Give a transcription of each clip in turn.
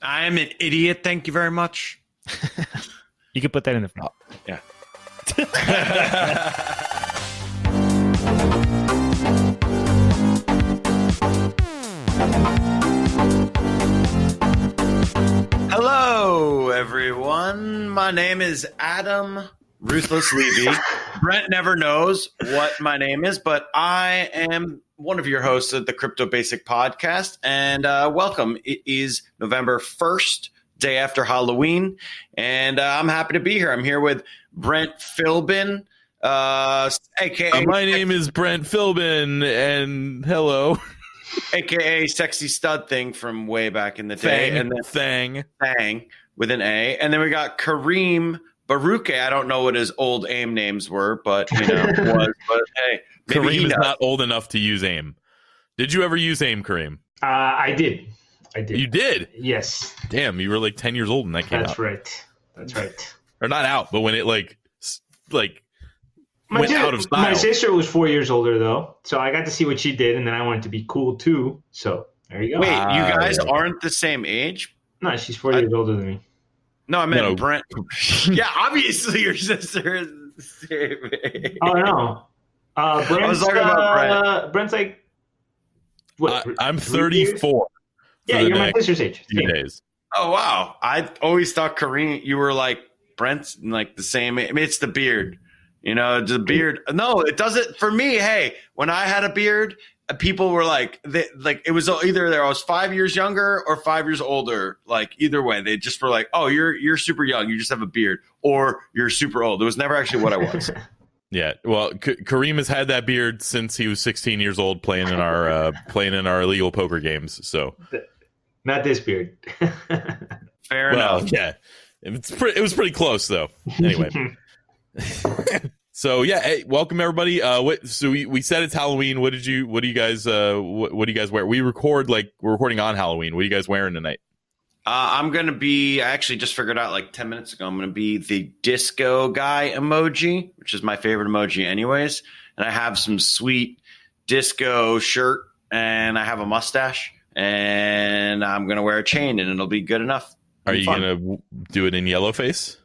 I am an idiot. Thank you very much. You can put that in the front. Yeah. Hello, everyone. My name is Adam Ruthless Levy. Brent never knows what my name is, but I am one of your hosts of the Crypto Basic Podcast, and welcome. It is November 1st, day after Halloween, and I'm happy to be here. I'm here with Brent Philbin, aka my name is Brent Philbin, and hello, aka Sexy Stud Thing from way back in the day, and then Thang with an A, and then we got Kareem Baruche. I don't know what his old AIM names were, but was. But hey, Kareem is not old enough to use AIM. Did you ever use AIM, Kareem? I did. You did? Yes. Damn, you were like 10 years old when that came out. That's right. Or not out, but when it went out of style. My sister was 4 years older though, so I got to see what she did, and then I wanted to be cool too. So there you go. Wait, you guys aren't the same age? No, she's 4 years older than me. No, I meant Brent. Yeah, obviously your sister is the same age. Oh no. I was talking about Brent. Brent's like what? I'm 34. Yeah, you're my sister's age. Few days. Oh wow! I always thought Kareem, you were like Brent's, like the same. I mean, it's the beard. You know, the beard. No, it doesn't. For me, hey, when I had a beard, people were like, it was either I was 5 years younger or 5 years older. Like either way, they just were like, oh, you're super young, you just have a beard, or you're super old. It was never actually what I was. Yeah, well, Kareem has had that beard since he was 16 years old, playing in our illegal poker games. So, not this beard. Fair enough. Yeah, it was pretty close though. Anyway. So yeah, hey, welcome everybody. So we said it's Halloween. What do you guys wear? We're recording on Halloween. What are you guys wearing tonight? I'm gonna be. I actually just figured out like 10 minutes ago. I'm gonna be the disco guy emoji, which is my favorite emoji, anyways. And I have some sweet disco shirt, and I have a mustache, and I'm gonna wear a chain, and it'll be good enough. Are you gonna do it in yellow face?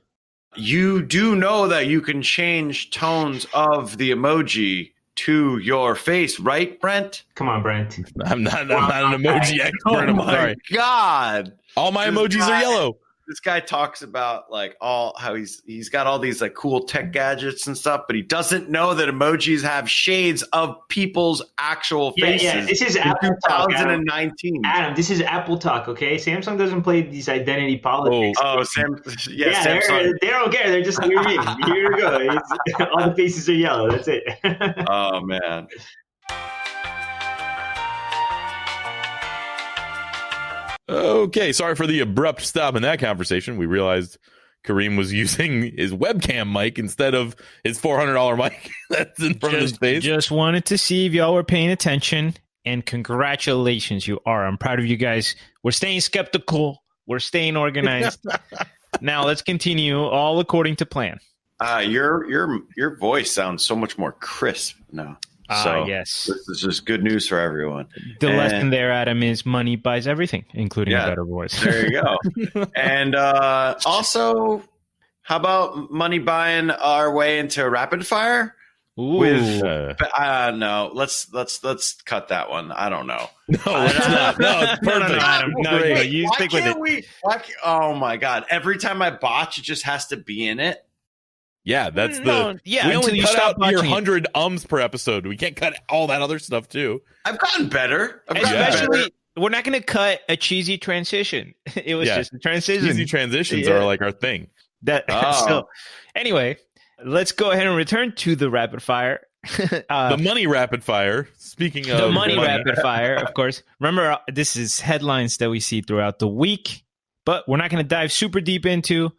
You do know that you can change tones of the emoji to your face, right, Brent? Come on, Brent. I'm not an emoji expert. Oh my God. All my emojis are yellow. This guy talks about like how he's got all these like cool tech gadgets and stuff, but he doesn't know that emojis have shades of people's actual faces. Yeah, this is Apple 2019. Adam, this is Apple talk, okay? Samsung doesn't play these identity politics. Samsung. They don't care. They're just here we go. All the faces are yellow. That's it. Oh man. Okay, sorry for the abrupt stop in that conversation. We realized Kareem was using his webcam mic instead of his $400 mic that's in front of his face. Just wanted to see if y'all were paying attention, and congratulations, you are. I'm proud of you guys. We're staying skeptical. We're staying organized. Now let's continue, all according to plan. Your voice sounds so much more crisp now. So yes. This is just good news for everyone. The lesson there, Adam, is money buys everything, including a better voice. There you go. And also, how about money buying our way into rapid fire? Ooh. No, let's cut that one. I don't know. No, it's not. No, it's perfect. No, Adam. No, you stick with it. Oh my God! Every time I botch, it just has to be in it. Yeah, that's we only cut out your 100 ums per episode. We can't cut all that other stuff too. I've gotten better. Especially, we're not going to cut a cheesy transition. It was just a transition. Cheesy transitions are like our thing. So, anyway, let's go ahead and return to the rapid fire. The money rapid fire. Speaking of the money rapid fire, of course. Remember, this is headlines that we see throughout the week, but we're not going to dive super deep into.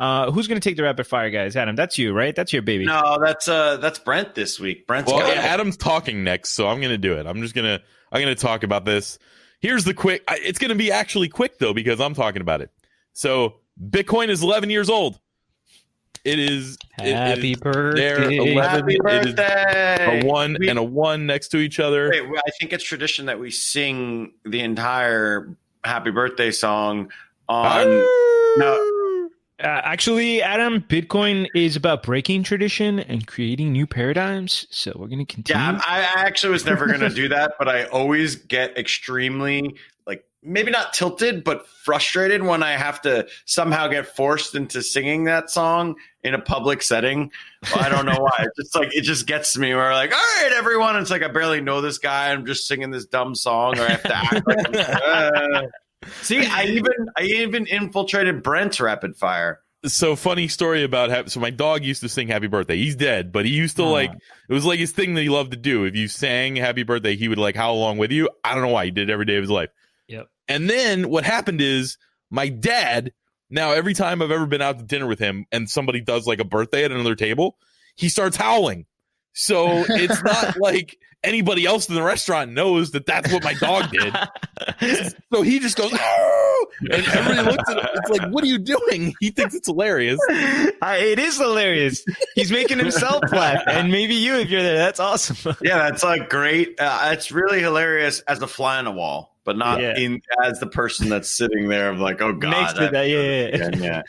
Who's going to take the rapid fire, guys? Adam, that's you, right? That's your baby. No, that's Brent this week. Adam's talking next, so I'm going to do it. I'm going to talk about this. Here's the quick. It's going to be actually quick though because I'm talking about it. So Bitcoin is 11 years old. It is happy birthday. 11, happy birthday. It is a 1 and a 1 next to each other. Wait, I think it's tradition that we sing the entire happy birthday song on no. Actually, Adam, Bitcoin is about breaking tradition and creating new paradigms. So we're going to continue. Yeah, I actually was never going to do that, but I always get extremely, like, maybe not tilted, but frustrated when I have to somehow get forced into singing that song in a public setting. Well, I don't know why. It's just like, it just gets to me where like, all right, everyone. It's like, I barely know this guy. I'm just singing this dumb song, or I have to act like See, I even infiltrated Brent's rapid fire. So funny story about so my dog used to sing happy birthday. He's dead, but he used to like, it was like his thing that he loved to do. If you sang happy birthday, he would like howl along with you. I don't know why. He did it every day of his life. Yep. And then what happened is my dad, now every time I've ever been out to dinner with him and somebody does like a birthday at another table, he starts howling. So it's not like anybody else in the restaurant knows that that's what my dog did. So he just goes, oh! And everybody looks at him. It's like, what are you doing? He thinks it's hilarious. It is hilarious. He's making himself laugh. And maybe you, if you're there, that's awesome. Yeah, that's like great. It's really hilarious as a fly on a wall, but not as the person that's sitting there of like, oh God. Next to that, yeah.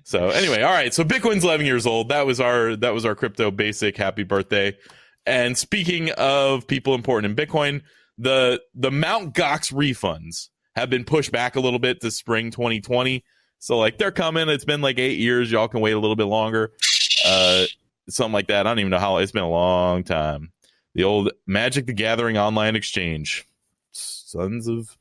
So anyway, all right. So Bitcoin's 11 years old. That was our crypto basic. Happy birthday. And speaking of people important in Bitcoin, the Mt. Gox refunds have been pushed back a little bit to spring 2020. So like they're coming. It's been like 8 years. Y'all can wait a little bit longer. Something like that. I don't even know how. It's been a long time. The old Magic the Gathering online exchange. Sons of...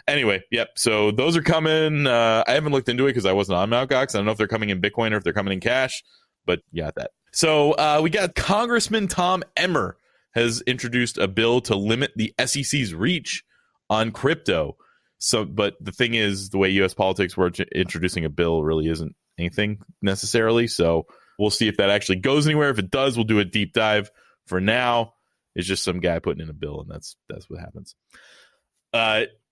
Anyway, yep. So those are coming. I haven't looked into it because I wasn't on Mt. Gox. I don't know if they're coming in Bitcoin or if they're coming in cash, but yeah, that. So we got Congressman Tom Emmer has introduced a bill to limit the SEC's reach on crypto. So, but the thing is, the way U.S. politics works, introducing a bill really isn't anything necessarily. So we'll see if that actually goes anywhere. If it does, we'll do a deep dive. For now, it's just some guy putting in a bill, and that's what happens.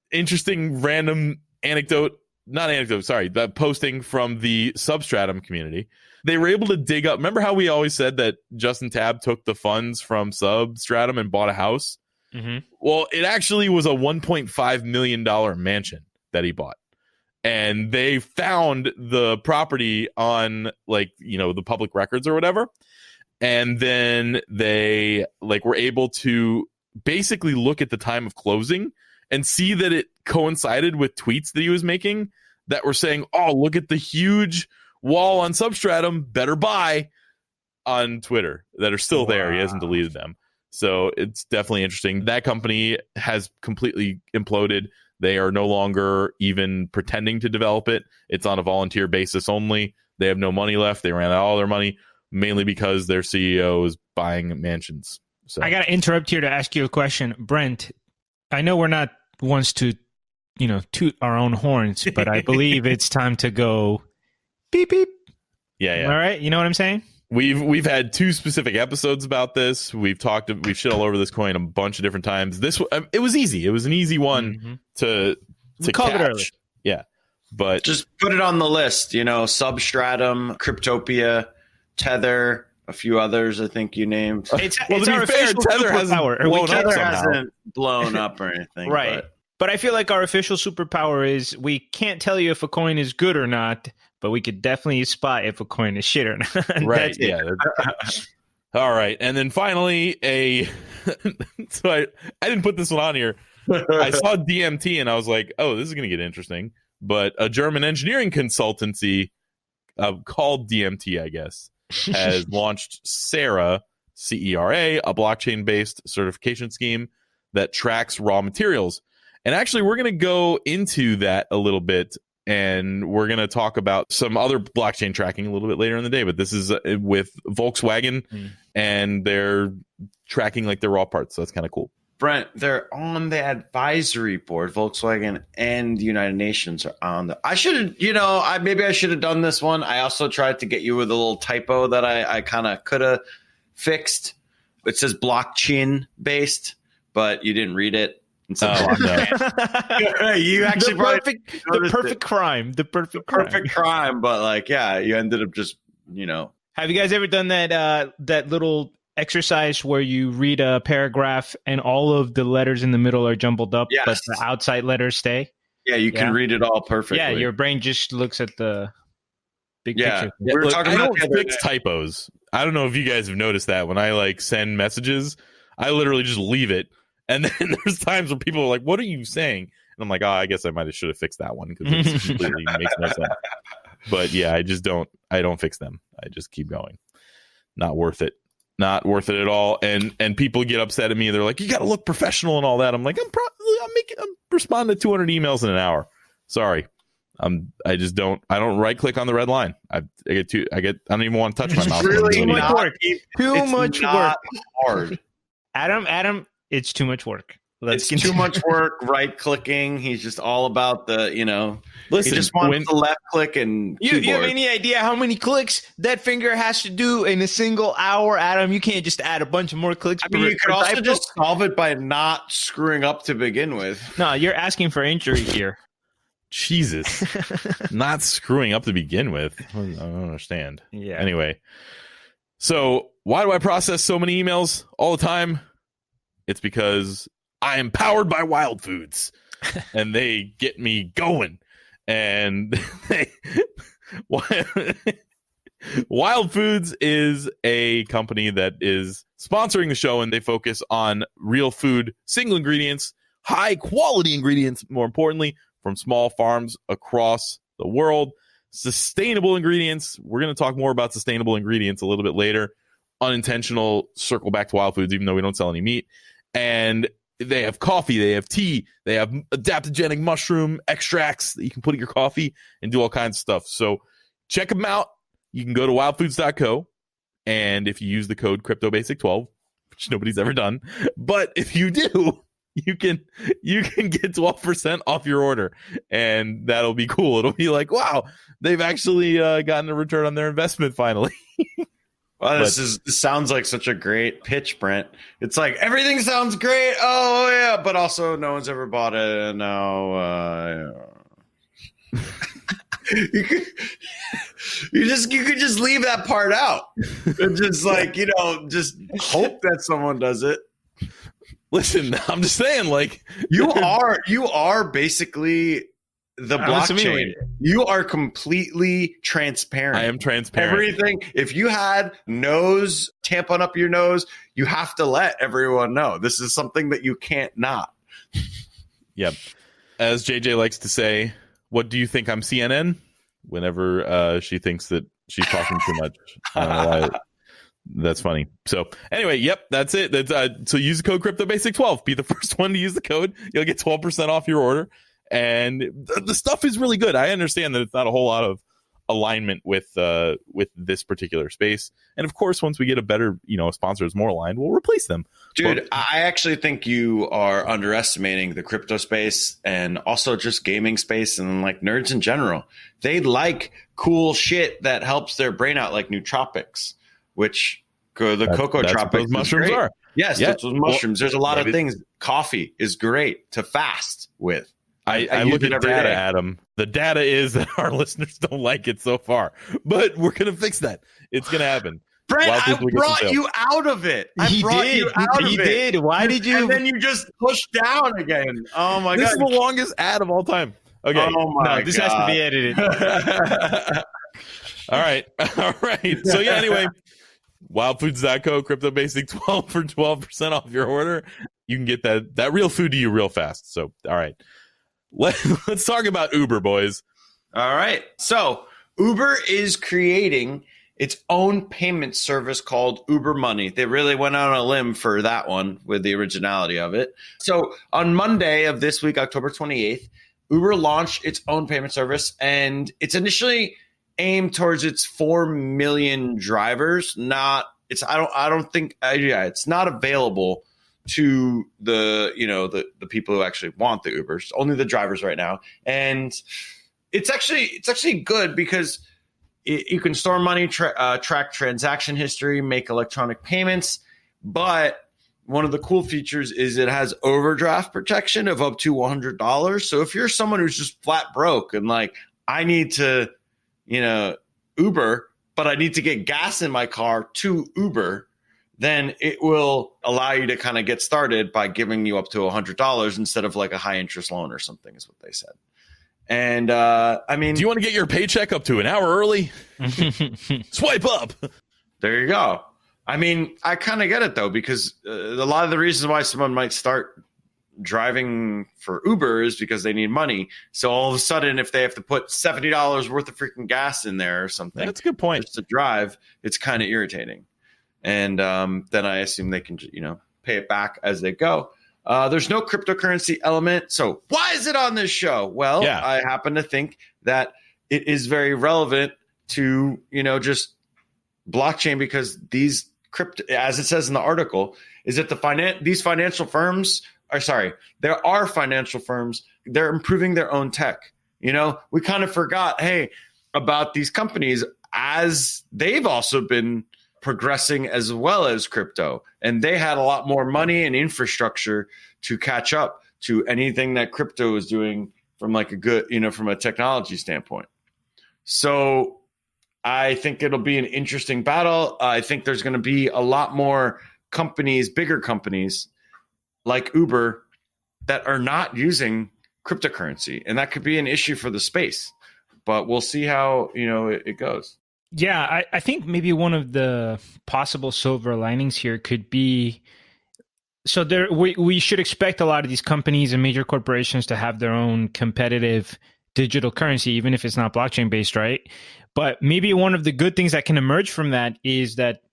Interesting random that posting from the Substratum community. They were able to dig up. Remember how we always said that Justin Tab took the funds from Substratum and bought a house? Mm-hmm. Well, it actually was a $1.5 million mansion that he bought. And they found the property on the public records or whatever. And then they were able to basically look at the time of closing and see that it coincided with tweets that he was making that were saying, oh, look at the huge wall on Substratum, better buy, on Twitter, that are still there. He hasn't deleted them. So it's definitely interesting. That company has completely imploded. They are no longer even pretending to develop it. It's on a volunteer basis only. They have no money left. They ran out all their money, mainly because their CEO is buying mansions. So I got to interrupt here to ask you a question. Brent, I know we're not ones to, toot our own horns, but I believe it's time to go beep, beep. Yeah. All right. You know what I'm saying? We've had 2 specific episodes about this. We've shit all over this coin a bunch of different times. It was easy. It was an easy one to call catch. It early. Yeah. But just put it on the list, Substratum, Cryptopia, Tether, a few others I think you named. It's our official Tether hasn't blown up or anything. Right. But I feel like our official superpower is we can't tell you if a coin is good or not, but we could definitely spot if a coin is shit or not. Right. Yeah. All right. And then finally, so I didn't put this one on here. I saw DMT and I was like, oh, this is going to get interesting. But a German engineering consultancy called DMT, I guess, has launched CERA, CERA, a blockchain-based certification scheme that tracks raw materials. And actually, we're going to go into that a little bit, and we're going to talk about some other blockchain tracking a little bit later in the day. But this is with Volkswagen, and they're tracking their raw parts. So that's kind of cool. Brent, they're on the advisory board. Volkswagen and the United Nations are on the. I should have, maybe I should have done this one. I also tried to get you with a little typo that I kind of could have fixed. It says blockchain based, but you didn't read it. You actually the perfect crime, but you ended up just Have you guys ever done that little exercise where you read a paragraph and all of the letters in the middle are jumbled up, but the outside letters stay? Yeah, you can read it all perfectly. Yeah, your brain just looks at the big picture. We were talking I about don't fix typos. I don't know if you guys have noticed that when I like send messages, I literally just leave it. And then there's times where people are like, "What are you saying?" And I'm like, "Oh, I guess I might have should have fixed that one because it completely makes no sense." But yeah, I don't fix them. I just keep going. Not worth it. Not worth it at all. And people get upset at me. They're like, "You got to look professional and all that." I'm like, I'm responding to 200 emails in an hour. Sorry. I don't right click on the red line. I don't even want to touch my mouse. Really Too much work. Too much work. Hard. Adam, it's too much work. It's too much work. Right clicking. He's just all about the, Listen, he just wants the left click and you have any idea how many clicks that finger has to do in a single hour, Adam? You can't just add a bunch of more clicks. I mean, you could also just solve it by not screwing up to begin with. No, you're asking for injury here. Jesus. Not screwing up to begin with. I don't understand. Yeah. Anyway. So why do I process so many emails all the time? It's because I am powered by Wild Foods and they get me going. And Wild Foods is a company that is sponsoring the show, and they focus on real food, single ingredients, high quality ingredients, more importantly, from small farms across the world. Sustainable ingredients. We're going to talk more about sustainable ingredients a little bit later. Unintentional, circle back to Wild Foods, even though we don't sell any meat. And they have coffee, they have tea, they have adaptogenic mushroom extracts that you can put in your coffee and do all kinds of stuff. So check them out. You can go to wildfoods.co, and if you use the code CryptoBasic12, which nobody's ever done, but if you do, you can get 12% off your order, and that'll be cool. It'll be like, wow, they've actually gotten a return on their investment finally. Wow, this sounds like such a great pitch, Brent. It's like everything sounds great. Oh yeah, but also no one's ever bought it. And now you could just leave that part out. And just like just hope that someone does it. Listen, I'm just saying, like you are basically the blockchain. You are completely transparent. I am transparent. Everything. If you had nose tampon up your nose, you have to let everyone know. This is something that you can't not. Yep. As JJ likes to say, what do you think? I'm CNN? Whenever she thinks that she's talking too much. I don't know why. That's funny. So anyway, yep, that's it. So use the code CryptoBasic12. Be the first one to use the code. You'll get 12% off your order. And the stuff is really good. I understand that it's not a whole lot of alignment with this particular space. And of course, once we get a better, sponsor is more aligned, we'll replace them. Dude, I actually think you are underestimating the crypto space and also just gaming space and like nerds in general. They like cool shit that helps their brain out, like nootropics, which the cocoa tropics mushrooms are. Yes, that's what mushrooms. There's a lot of things. Coffee is great to fast with. I look at data, Adam. The data is that our listeners don't like it so far, but we're going to fix that. It's going to happen. Brent, I brought you out of it. He did. Why did you? And then you just pushed down again. Oh my God. This is the longest ad of all time. Okay. Oh my God. This has to be edited. All right. So yeah, anyway, wildfoods.co, CryptoBasic12 for 12% off your order. You can get that real food to you real fast. So, all right. Let's talk about Uber, boys. All right. So Uber is creating its own payment service called Uber Money. They really went on a limb for that one with the originality of it. So on Monday of this week, October 28th, Uber launched its own payment service, and it's initially aimed towards its 4 million drivers. It's not available to the people who actually want the Ubers, only the drivers right now. And it's actually good because you can store money, track transaction history, make electronic payments. But one of the cool features is it has overdraft protection of up to $100. So if you're someone who's just flat broke and like, I need to, Uber, but I need to get gas in my car to Uber, then it will allow you to kind of get started by giving you up to $100 instead of like a high interest loan or something is what they said. And I mean, do you want to get your paycheck up to an hour early? Swipe up. There you go. I mean, I kind of get it though, because a lot of the reasons why someone might start driving for Uber is because they need money. So all of a sudden, if they have to put $70 worth of freaking gas in there or something, That's a good point. just to drive, it's kind of irritating. And then I assume they can, pay it back as they go. There's no cryptocurrency element. So why is it on this show? Well, Yeah. I happen to think that it is very relevant to, just blockchain, because these crypto, as it says in the article, is that these financial firms there are financial firms, they're improving their own tech. We kind of forgot, about these companies, as they've also been progressing as well as crypto, and they had a lot more money and infrastructure to catch up to anything that crypto is doing from like from a technology standpoint. So I think it'll be an interesting battle. I think there's going to be a lot more companies, bigger companies like Uber, that are not using cryptocurrency, and that could be an issue for the space. But we'll see how it goes. Yeah, I think maybe one of the possible silver linings here could be, so we should expect a lot of these companies and major corporations to have their own competitive digital currency, even if it's not blockchain based, right? But maybe one of the good things that can emerge from that is that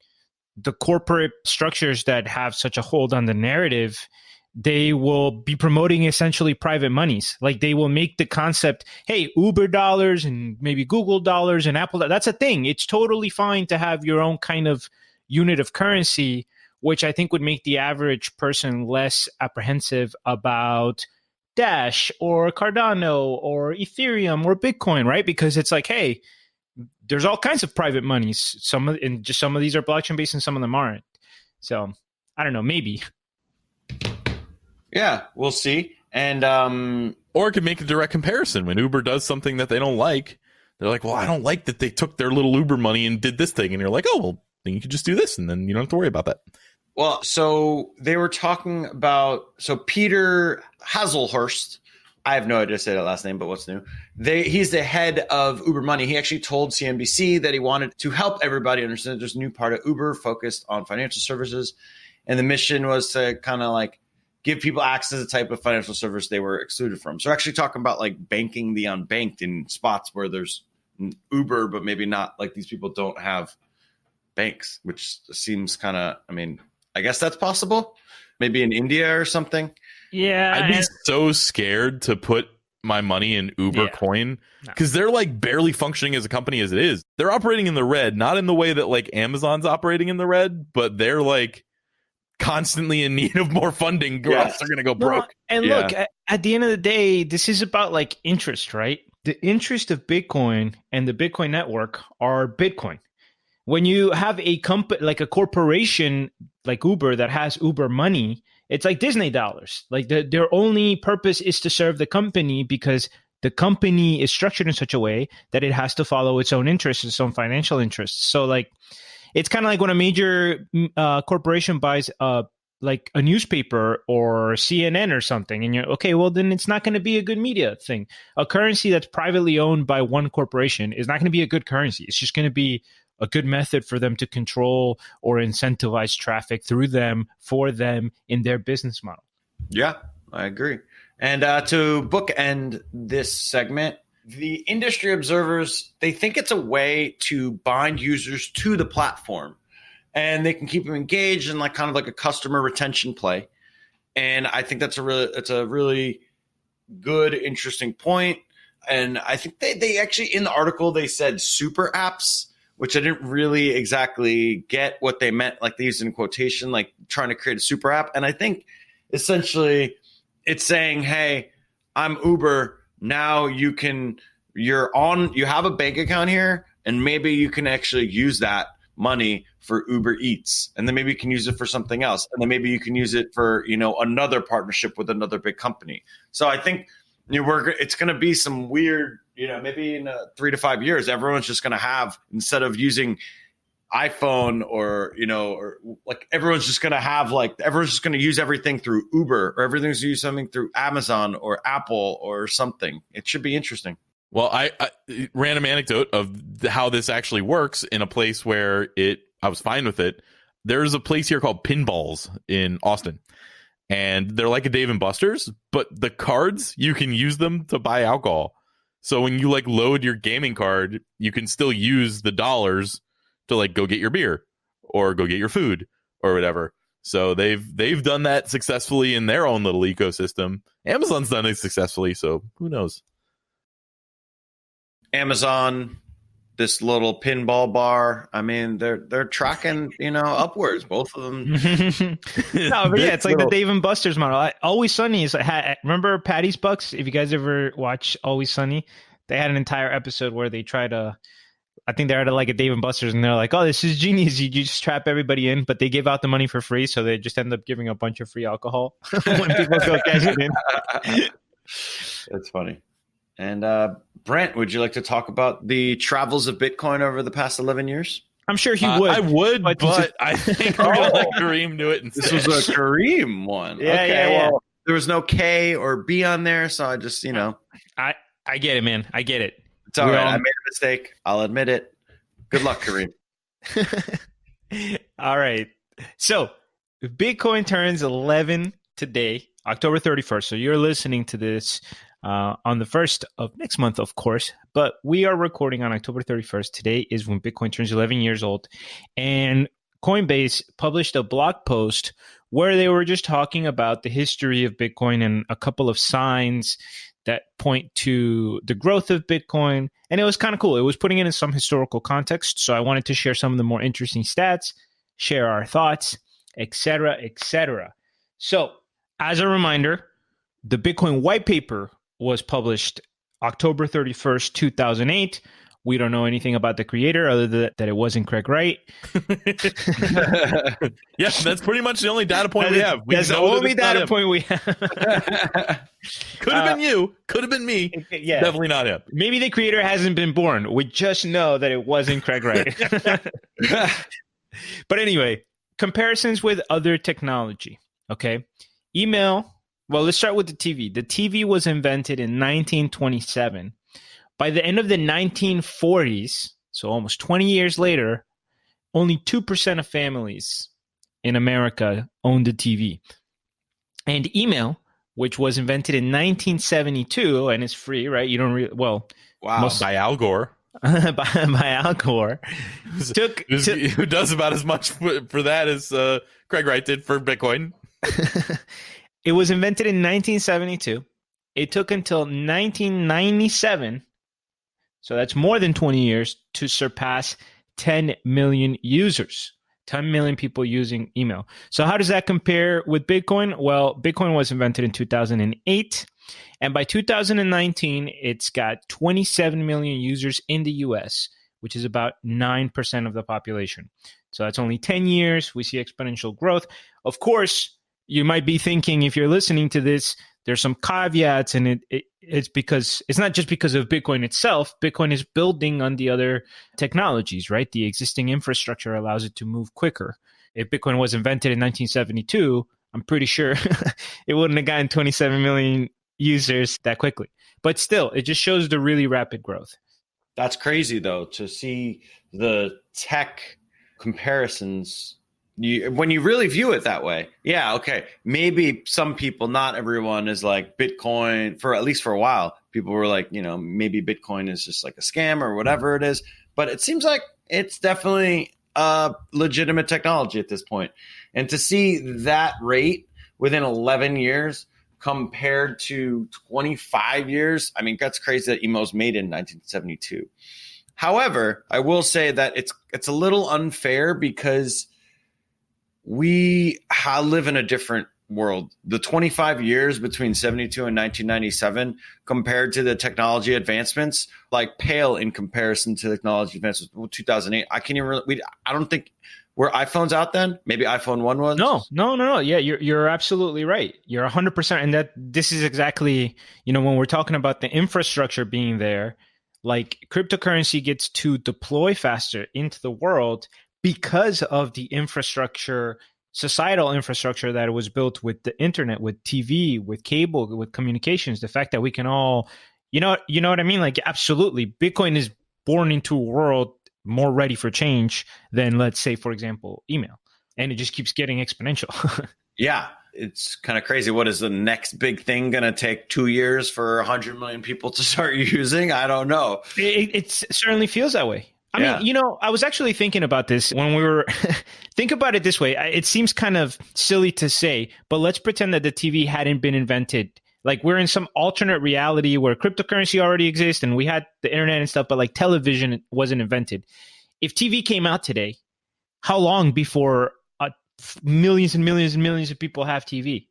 the corporate structures that have such a hold on the narrative, they will be promoting essentially private monies. Like they will make the concept, hey, Uber dollars and maybe Google dollars and Apple, that's a thing. It's totally fine to have your own kind of unit of currency, which I think would make the average person less apprehensive about Dash or Cardano or Ethereum or Bitcoin, right? Because it's like, hey, there's all kinds of private monies. Some of these are blockchain based and some of them aren't. So I don't know, maybe. Yeah, we'll see. And or it could make a direct comparison. When Uber does something that they don't like, they're like, well, I don't like that they took their little Uber money and did this thing. And you're like, oh, well, then you could just do this, and then you don't have to worry about that. Well, so they were talking about, Peter Hazelhurst, I have no idea to say that last name, but what's new? He's the head of Uber Money. He actually told CNBC that he wanted to help everybody understand there's a new part of Uber focused on financial services. And the mission was to kind of like give people access to the type of financial service they were excluded from. So actually talking about like banking the unbanked in spots where there's Uber, but maybe not, like these people don't have banks, which seems kind of, I guess that's possible. Maybe in India or something. Yeah. I'd be so scared to put my money in Uber coin, because they're like barely functioning as a company as it is. They're operating in the red, not in the way that like Amazon's operating in the red, but they're like constantly in need of more funding, or else they're going to go broke. And look, at the end of the day, this is about like interest, right? The interest of Bitcoin and the Bitcoin network are Bitcoin. When you have a company like a corporation like Uber that has Uber money, it's like Disney dollars. Like their only purpose is to serve the company, because the company is structured in such a way that it has to follow its own interests, its own financial interests. So like, it's kind of like when a major corporation buys like a newspaper or CNN or something, and you're okay, well, then it's not going to be a good media thing. A currency that's privately owned by one corporation is not going to be a good currency. It's just going to be a good method for them to control or incentivize traffic through them, for them, in their business model. Yeah, I agree. And to bookend this segment, the industry observers, they think it's a way to bind users to the platform, and they can keep them engaged in like kind of like a customer retention play. And I think it's a really good, interesting point. And I think they actually, in the article, they said super apps, which I didn't really exactly get what they meant. Like they used in quotation, like trying to create a super app. And I think essentially it's saying, hey, I'm Uber. Now you have a bank account here, and maybe you can actually use that money for Uber Eats. And then maybe you can use it for something else. And then maybe you can use it for, another partnership with another big company. So I think it's going to be some weird, maybe in 3 to 5 years, everyone's just going to have, instead of using iPhone or like everyone's just going to use everything through Uber, or everything's going to use something through Amazon or Apple or something. It should be interesting. Well, I random anecdote of how this actually works in a place where I was fine with it. There's a place here called Pinballs in Austin, and they're like a Dave and Buster's, but the cards, you can use them to buy alcohol. So when you like load your gaming card, you can still use the dollars to like go get your beer or go get your food or whatever. So they've done that successfully in their own little ecosystem. Amazon's done it successfully, so who knows? Amazon, this little pinball bar. I mean, they're tracking, upwards, both of them. No, but yeah, it's like the Dave and Buster's model. Always Sunny is. Remember Patty's Bucks? If you guys ever watch Always Sunny, they had an entire episode where they try to. I think they're at like a Dave and Buster's, and they're like, "Oh, this is genius! You just trap everybody in," but they give out the money for free, so they just end up giving a bunch of free alcohol when people go cash it in. That's funny. And Brent, would you like to talk about the travels of Bitcoin over the past 11 years? I'm sure he would. I would, but I think we're going to let Kareem do it instead. This was a Kareem one. Yeah, okay, well, there was no K or B on there, so I just, I get it, man. I get it. It's all right. I made a mistake. I'll admit it. Good luck, Kareem. All right. So Bitcoin turns 11 today, October 31st. So you're listening to this on the 1st of next month, of course, but we are recording on October 31st. Today is when Bitcoin turns 11 years old. And Coinbase published a blog post where they were just talking about the history of Bitcoin and a couple of signs that point to the growth of Bitcoin. And it was kind of cool. It was putting it in some historical context. So I wanted to share some of the more interesting stats, share our thoughts, etc., etc. So as a reminder, the Bitcoin white paper was published October 31st, 2008. We don't know anything about the creator other than that it wasn't Craig Wright. Yeah, that's pretty much the only data point we have. That's the only data point we have. Could have been you. Could have been me. Yeah. Definitely not him. Maybe the creator hasn't been born. We just know that it wasn't Craig Wright. But anyway, comparisons with other technology. Okay. Email. Well, let's start with the TV. The TV was invented in 1927. By the end of the 1940s, so almost 20 years later, only 2% of families in America owned a TV. And email, which was invented in 1972 and is free, right? You don't wow. By Al Gore. by Al Gore. Who does about as much for that as Craig Wright did for Bitcoin. It was invented in 1972. It took until 1997, so that's more than 20 years, to surpass 10 million users. 10 million people using email. So how does that compare with Bitcoin? Well, Bitcoin was invented in 2008. And by 2019, it's got 27 million users in the US, which is about 9% of the population. So that's only 10 years. We see exponential growth. Of course, you might be thinking, if you're listening to this, there's some caveats, and it's because it's not just because of Bitcoin itself. Bitcoin is building on the other technologies, right? The existing infrastructure allows it to move quicker. If Bitcoin was invented in 1972, I'm pretty sure it wouldn't have gotten 27 million users that quickly. But still, it just shows the really rapid growth. That's crazy, though, to see the tech comparisons. When you really view it that way, yeah, okay. Maybe some people, not everyone, is like Bitcoin for at least for a while. People were like, maybe Bitcoin is just like a scam or whatever it is. But it seems like it's definitely a legitimate technology at this point. And to see that rate within 11 years compared to 25 years, I mean, that's crazy that email was made in 1972. However, I will say that it's a little unfair because we live in a different world. The 25 years between 72 and 1997 compared to the technology advancements, like pale in comparison to technology advancements. 2008, I can't even I don't think were iPhones out then. Maybe iPhone 1 was. No. Yeah, you're absolutely right. You're 100%. And that this is exactly, when we're talking about the infrastructure being there, like cryptocurrency gets to deploy faster into the world because of the infrastructure, societal infrastructure that was built with the internet, with TV, with cable, with communications, the fact that we can all, you know what I mean? Like, absolutely. Bitcoin is born into a world more ready for change than, let's say, for example, email. And it just keeps getting exponential. Yeah. It's kind of crazy. What is the next big thing going to take 2 years for 100 million people to start using? I don't know. It certainly feels that way. I mean, I was actually thinking about this when we were, think about it this way. It seems kind of silly to say, but let's pretend that the TV hadn't been invented. Like, we're in some alternate reality where cryptocurrency already exists and we had the internet and stuff, but like television wasn't invented. If TV came out today, how long before millions and millions and millions of people have TV?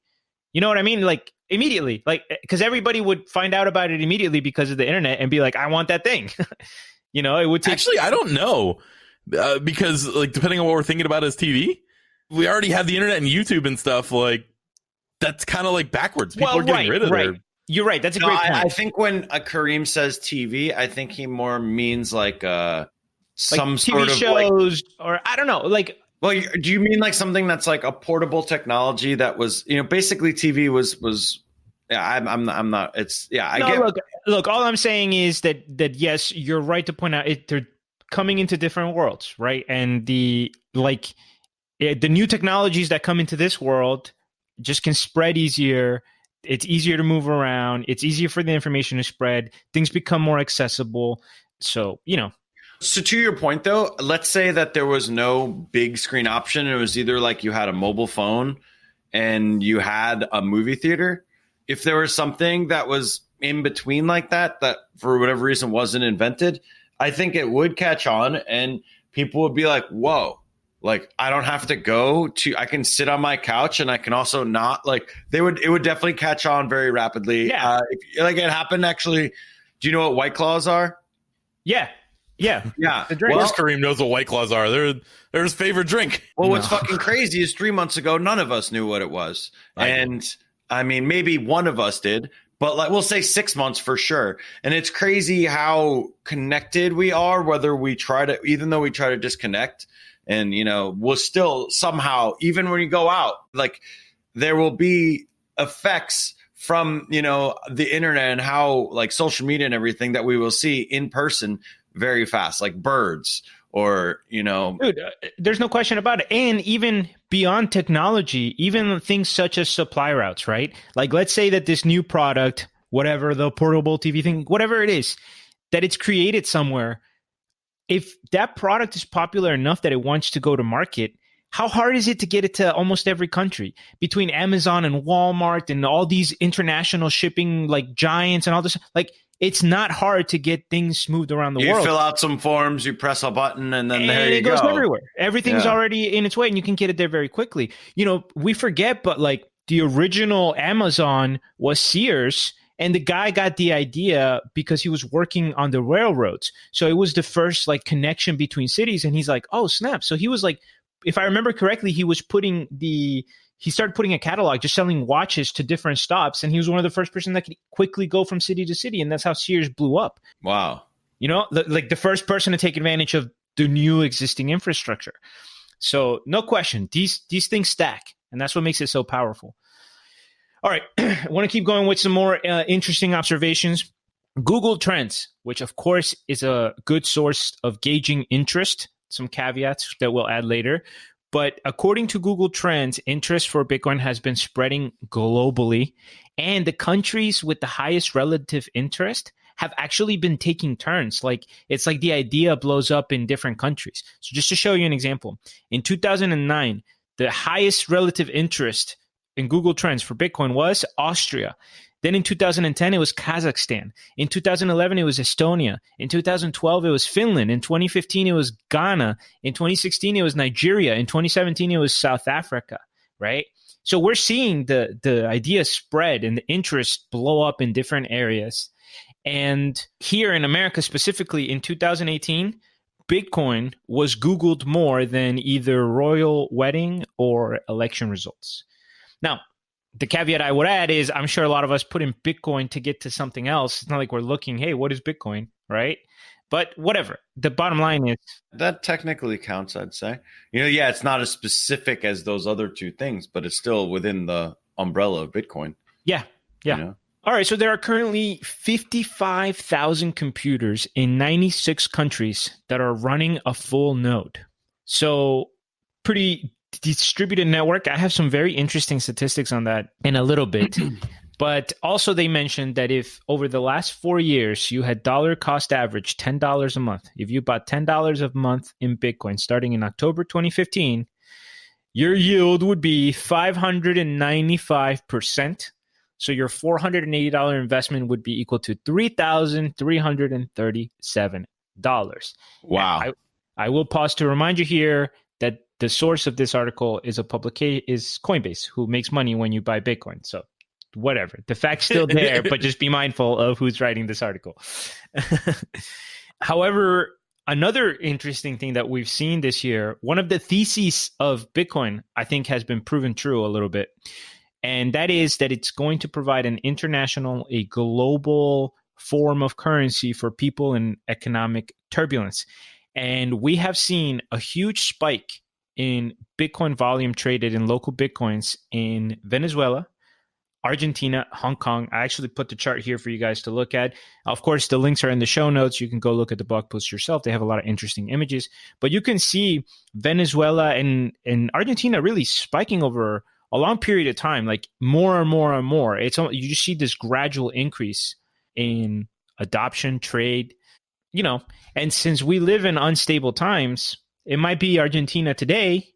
You know what I mean? Like, immediately, like, because everybody would find out about it immediately because of the internet and be like, I want that thing. It would take. Actually, I don't know, because like, depending on what we're thinking about as TV, we already have the internet and YouTube and stuff. Like, that's kind of like backwards. People are getting rid of it. You're right. That's a great point. I think when Kareem says TV, I think he more means like some TV sort of shows, or I don't know, like. Well, do you mean like something that's like a portable technology that was, basically TV was. Yeah, I'm not. It's I get. Look. All I'm saying is that yes, you're right to point out they're coming into different worlds, right? And the new technologies that come into this world just can spread easier. It's easier to move around. It's easier for the information to spread. Things become more accessible. So So to your point, though, let's say that there was no big screen option. It was either like you had a mobile phone and you had a movie theater. If there was something that was in between like that for whatever reason wasn't invented, I think it would catch on and people would be like, whoa, like I don't have to I can sit on my couch and I can also not it would definitely catch on very rapidly. Yeah. It happened actually. Do you know what White Claws are? Yeah. Yeah. Of course, Kareem knows what White Claws are. They're his favorite drink. Well, what's fucking crazy is 3 months ago, none of us knew what it was. I mean, maybe one of us did, but like we'll say 6 months for sure. And it's crazy how connected we are, even though we try to disconnect and, we'll still somehow, even when you go out, like there will be effects from, the internet and how like social media and everything that we will see in person very fast, like birds or, Dude, there's no question about it. And even beyond technology, even things such as supply routes, right? Like, let's say that this new product, whatever, the portable TV thing, whatever it is, that it's created somewhere. If that product is popular enough that it wants to go to market, how hard is it to get it to almost every country between Amazon and Walmart and all these international shipping like giants and all this? Like, it's not hard to get things moved around the world. You fill out some forms, you press a button, and then there you go. It goes everywhere. Everything's already in its way, and you can get it there very quickly. We forget, but like the original Amazon was Sears, and the guy got the idea because he was working on the railroads. So it was the first like connection between cities, and he's like, oh, snap. So he was like, if I remember correctly, he started putting a catalog, just selling watches to different stops. And he was one of the first person that could quickly go from city to city. And that's how Sears blew up. Wow. Like the first person to take advantage of the new existing infrastructure. So no question, these things stack. And that's what makes it so powerful. All right. I want to keep going with some more interesting observations. Google Trends, which of course is a good source of gauging interest. Some caveats that we'll add later. But according to Google Trends, interest for Bitcoin has been spreading globally, and the countries with the highest relative interest have actually been taking turns. Like, it's like the idea blows up in different countries. So just to show you an example, in 2009, the highest relative interest in Google Trends for Bitcoin was Austria. Then in 2010, it was Kazakhstan. In 2011, it was Estonia. In 2012, it was Finland. In 2015, it was Ghana. In 2016, it was Nigeria. In 2017, it was South Africa, right? So we're seeing the idea spread and the interest blow up in different areas. And here in America specifically, in 2018, Bitcoin was Googled more than either royal wedding or election results. Now, the caveat I would add is I'm sure a lot of us put in Bitcoin to get to something else. It's not like we're looking, hey, what is Bitcoin, right? But whatever. The bottom line is That technically counts, I'd say. Yeah, it's not as specific as those other two things, but it's still within the umbrella of Bitcoin. yeah. All right, so there are currently 55,000 computers in 96 countries that are running a full node. So pretty distributed network. I have some very interesting statistics on that in a little bit. But also they mentioned that if over the last 4 years you had dollar cost average $10 a month, if you bought $10 a month in Bitcoin starting in October 2015, your yield would be 595%. So your $480 investment would be equal to $3,337. Wow. I will pause to remind you here that the source of this article is is Coinbase, who makes money when you buy Bitcoin. So whatever. The fact's still there, but just be mindful of who's writing this article. However, another interesting thing that we've seen this year, one of the theses of Bitcoin, I think, has been proven true a little bit. And that is that it's going to provide a global form of currency for people in economic turbulence. And we have seen a huge spike in Bitcoin volume traded in local Bitcoins in Venezuela, Argentina, Hong Kong. I actually put the chart here for you guys to look at. Of course, the links are in the show notes. You can go look at the blog post yourself. They have a lot of interesting images. But you can see Venezuela and Argentina really spiking over a long period of time, like more and more and more. You just see this gradual increase in adoption, trade, and since we live in unstable times, it might be Argentina today,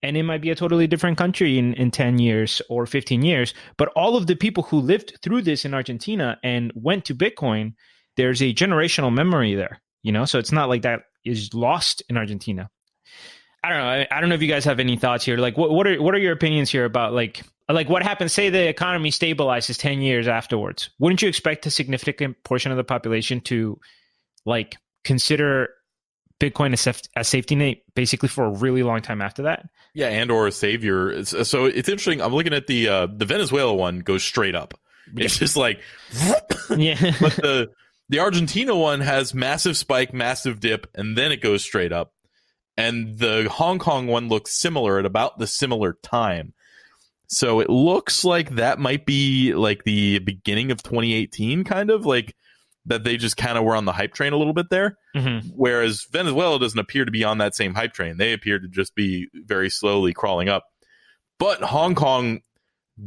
and it might be a totally different country in 10 years or 15 years. But all of the people who lived through this in Argentina and went to Bitcoin, there's a generational memory there, so it's not like that is lost in Argentina. I don't know. I don't know if you guys have any thoughts here. Like, what are your opinions here about like what happens? Say the economy stabilizes 10 years afterwards. Wouldn't you expect a significant portion of the population to like consider Bitcoin a safety net basically for a really long time after that? Yeah, and or a savior. So it's interesting. I'm looking at the Venezuela one goes straight up. It's just like, yeah. But the Argentina one has massive spike, massive dip, and then it goes straight up. And the Hong Kong one looks similar at about the similar time. So it looks like that might be like the beginning of 2018, kind of like that they just kind of were on the hype train a little bit there. Mm-hmm. Whereas Venezuela doesn't appear to be on that same hype train. They appear to just be very slowly crawling up. But Hong Kong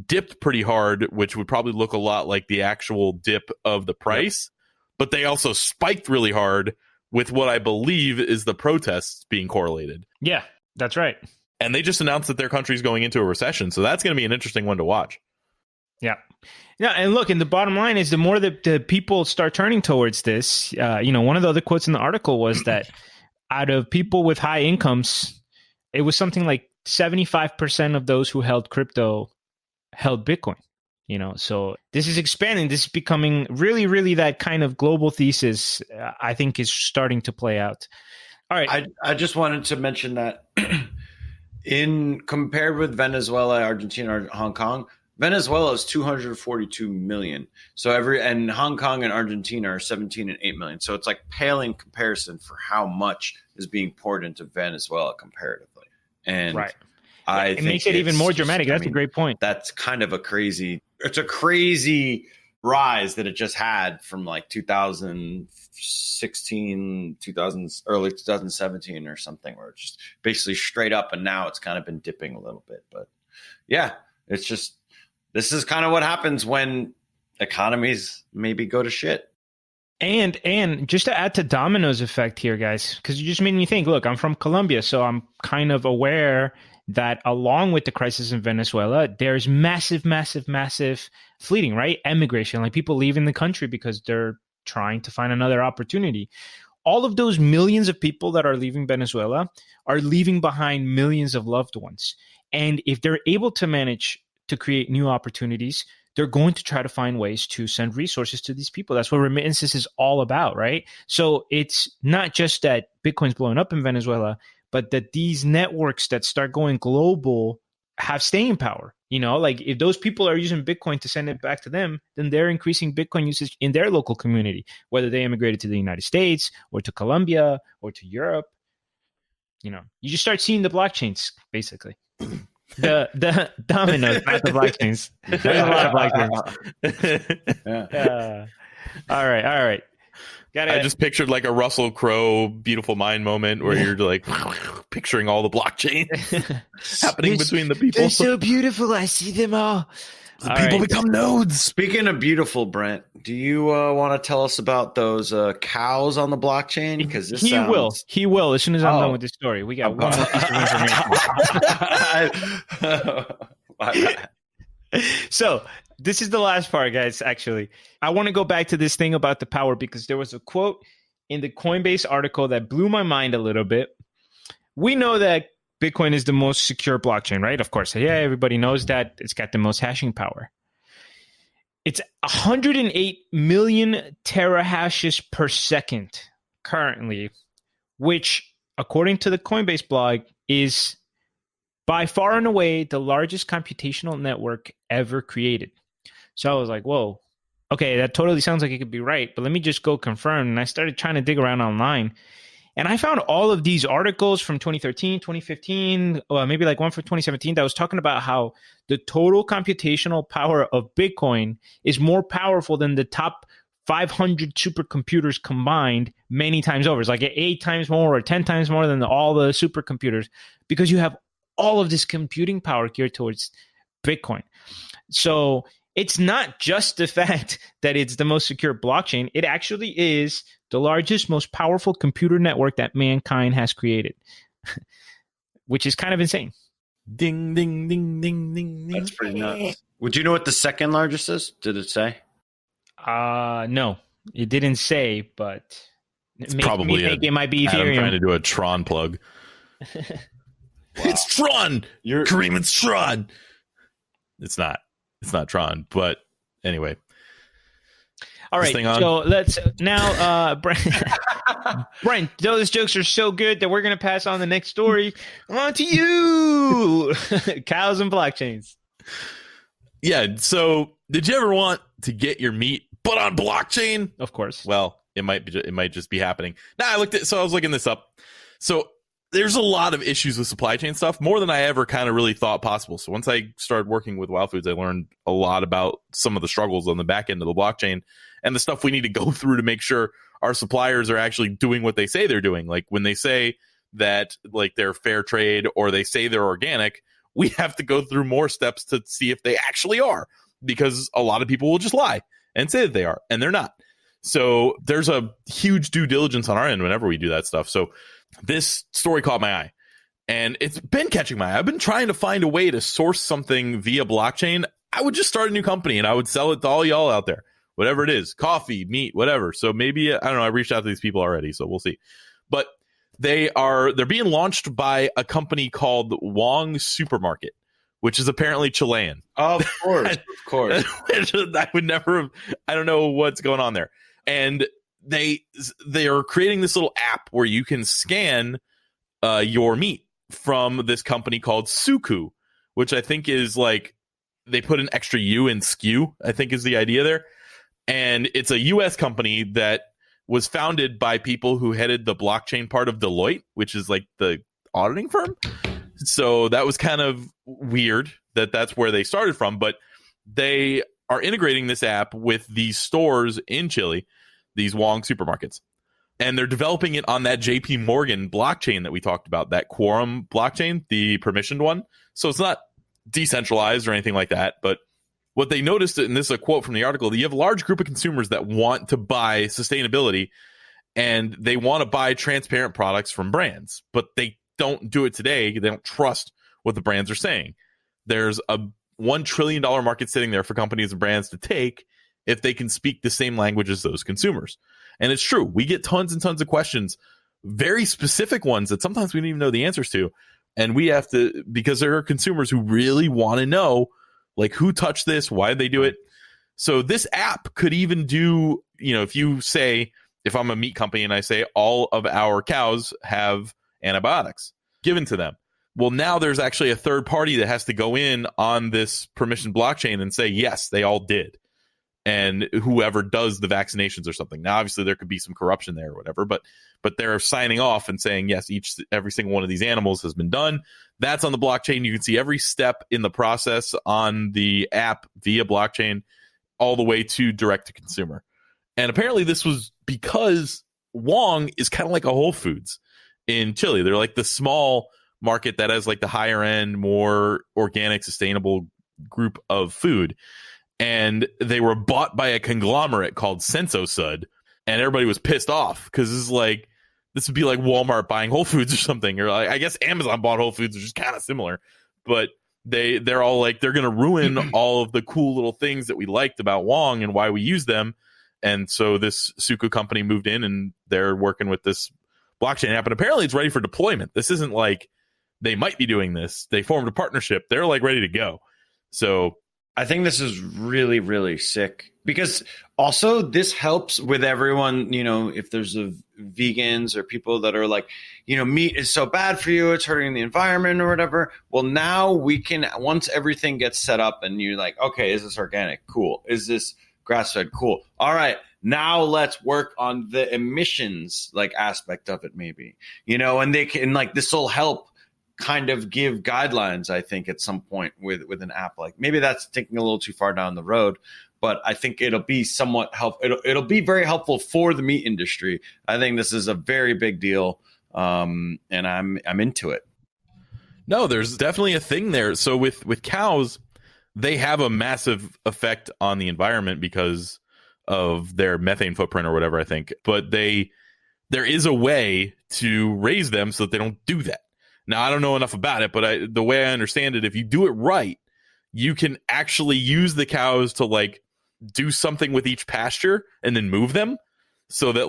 dipped pretty hard, which would probably look a lot like the actual dip of the price. Yep. But they also spiked really hard with what I believe is the protests being correlated. Yeah, that's right. And they just announced that their country's going into a recession. So that's going to be an interesting one to watch. Yeah. Yeah. And look, and the bottom line is the more that the people start turning towards this, one of the other quotes in the article was that out of people with high incomes, it was something like 75% of those who held crypto held Bitcoin. So this is expanding. This is becoming really, really that kind of global thesis, I think, is starting to play out. All right. I just wanted to mention that in compared with Venezuela, Argentina, or Hong Kong, Venezuela is 242 million. And Hong Kong and Argentina are 17 and 8 million. So it's like pale in comparison for how much is being poured into Venezuela comparatively. And right. It makes it even more dramatic. That's a great point. That's kind of a crazy rise that it just had from like 2016, early 2017 or something, where it's just basically straight up, and now it's kind of been dipping a little bit. But yeah, it's just, this is kind of what happens when economies maybe go to shit. And just to add to Domino's effect here, guys, because you just made me think, look, I'm from Colombia, so I'm kind of aware that along with the crisis in Venezuela, there's massive fleeting, right? Emigration, like people leaving the country because they're trying to find another opportunity. All of those millions of people that are leaving Venezuela are leaving behind millions of loved ones. And if they're able to manage to create new opportunities, they're going to try to find ways to send resources to these people. That's what remittances is all about, right? So it's not just that Bitcoin's blowing up in Venezuela, but that these networks that start going global have staying power. You know, like if those people are using Bitcoin to send it back to them, then they're increasing Bitcoin usage in their local community, whether they immigrated to the United States or to Colombia or to Europe. You know, you just start seeing the blockchains, basically. The dominoes, not the blockchains. There's a lot of blockchains. Yeah. All right. I just pictured like a Russell Crowe Beautiful Mind moment where you're like picturing all the blockchains happening between the people. They're so beautiful. I see them all. The people become nodes. Speaking of beautiful, Brent, do you want to tell us about those cows on the blockchain? Because He will. As soon as I'm done with this story, we got one more piece of information. So this is the last part, guys. Actually, I want to go back to this thing about the power because there was a quote in the Coinbase article that blew my mind a little bit. We know that Bitcoin is the most secure blockchain, right? Of course. Yeah, everybody knows that. It's got the most hashing power. It's 108 million terahashes per second currently, which, according to the Coinbase blog, is by far and away the largest computational network ever created. So I was like, whoa, okay, that totally sounds like it could be right, but let me just go confirm. And I started trying to dig around online. And I found all of these articles from 2013, 2015, maybe like one from 2017 that was talking about how the total computational power of Bitcoin is more powerful than the top 500 supercomputers combined many times over. It's like 8 times more or 10 times more than all the supercomputers because you have all of this computing power geared towards Bitcoin. So it's not just the fact that it's the most secure blockchain. It actually is the largest, most powerful computer network that mankind has created, which is kind of insane. Ding, ding, ding, ding, ding, ding. That's pretty nuts. Would you know what the second largest is? Did it say? No, it didn't say, but it's probably it might be Ethereum. I'm trying to do a Tron plug. Wow. It's Tron. Kareem, it's Tron. It's not Tron, but anyway. All right, so let's now, Brent, those jokes are so good that we're going to pass on the next story on to you. Cows and blockchains. Yeah, so did you ever want to get your meat put on blockchain? Of course. Well, it might just be happening. Now I was looking this up. So there's a lot of issues with supply chain stuff, more than I ever kind of really thought possible. So once I started working with Wild Foods, I learned a lot about some of the struggles on the back end of the blockchain and the stuff we need to go through to make sure our suppliers are actually doing what they say they're doing. Like when they say that like they're fair trade or they say they're organic, we have to go through more steps to see if they actually are, because a lot of people will just lie and say that they are, and they're not. So there's a huge due diligence on our end whenever we do that stuff. So this story caught my eye, and it's been catching my eye. I've been trying to find a way to source something via blockchain. I would just start a new company and I would sell it to all y'all out there, whatever it is, coffee, meat, whatever. So maybe, I don't know, I reached out to these people already, so we'll see. But they're being launched by a company called Wong Supermarket, which is apparently Chilean. Of course. I would never have, I don't know what's going on there. And they are creating this little app where you can scan your meat from this company called Suku, which I think is like, they put an extra U in SKU, I think is the idea there. And it's a US company that was founded by people who headed the blockchain part of Deloitte, which is like the auditing firm. So that was kind of weird that that's where they started from, but they are integrating this app with these stores in Chile, these Wong supermarkets. And they're developing it on that JP Morgan blockchain that we talked about, that Quorum blockchain, the permissioned one. So it's not decentralized or anything like that. But what they noticed, and this is a quote from the article, that you have a large group of consumers that want to buy sustainability and they want to buy transparent products from brands, but they don't do it today. They don't trust what the brands are saying. There's a $1 trillion market sitting there for companies and brands to take if they can speak the same language as those consumers. And it's true. We get tons and tons of questions, very specific ones that sometimes we don't even know the answers to. And we have to, because there are consumers who really want to know, like, who touched this? Why did they do it? So this app could even do, if you say, if I'm a meat company and I say all of our cows have antibiotics given to them, Well, now there's actually a third party that has to go in on this permission blockchain and say, yes, they all did. And whoever does the vaccinations or something. Now, obviously, there could be some corruption there or whatever, but they're signing off and saying, yes, every single one of these animals has been done. That's on the blockchain. You can see every step in the process on the app via blockchain, all the way to direct to consumer. And apparently this was because Wong is kind of like a Whole Foods in Chile. They're like the small market that has like the higher end, more organic, sustainable group of food. And they were bought by a conglomerate called Sensosud, and everybody was pissed off because this would be like Walmart buying Whole Foods or something, or like, I guess Amazon bought Whole Foods, which is kind of similar, but they're all like, they're going to ruin all of the cool little things that we liked about Wong and why we use them. And so this Suku company moved in, and they're working with this blockchain app, and apparently it's ready for deployment. This isn't like they might be doing this. They formed a partnership. They're like ready to go. So I think this is really, really sick, because also this helps with everyone, if there's vegans or people that are like, meat is so bad for you, it's hurting the environment or whatever. Well, now we can, once everything gets set up and you're like, okay, is this organic? Cool. Is this grass-fed? Cool. All right. Now let's work on the emissions aspect of it, maybe, and they can this will help kind of give guidelines, I think, at some point with an app. Like, maybe that's thinking a little too far down the road, but I think it'll be somewhat helpful. It'll be very helpful for the meat industry. I think this is a very big deal, and I'm into it. No, there's definitely a thing there. So with cows, they have a massive effect on the environment because of their methane footprint or whatever, I think. But there is a way to raise them so that they don't do that. Now, I don't know enough about it, but the way I understand it, if you do it right, you can actually use the cows to do something with each pasture and then move them so that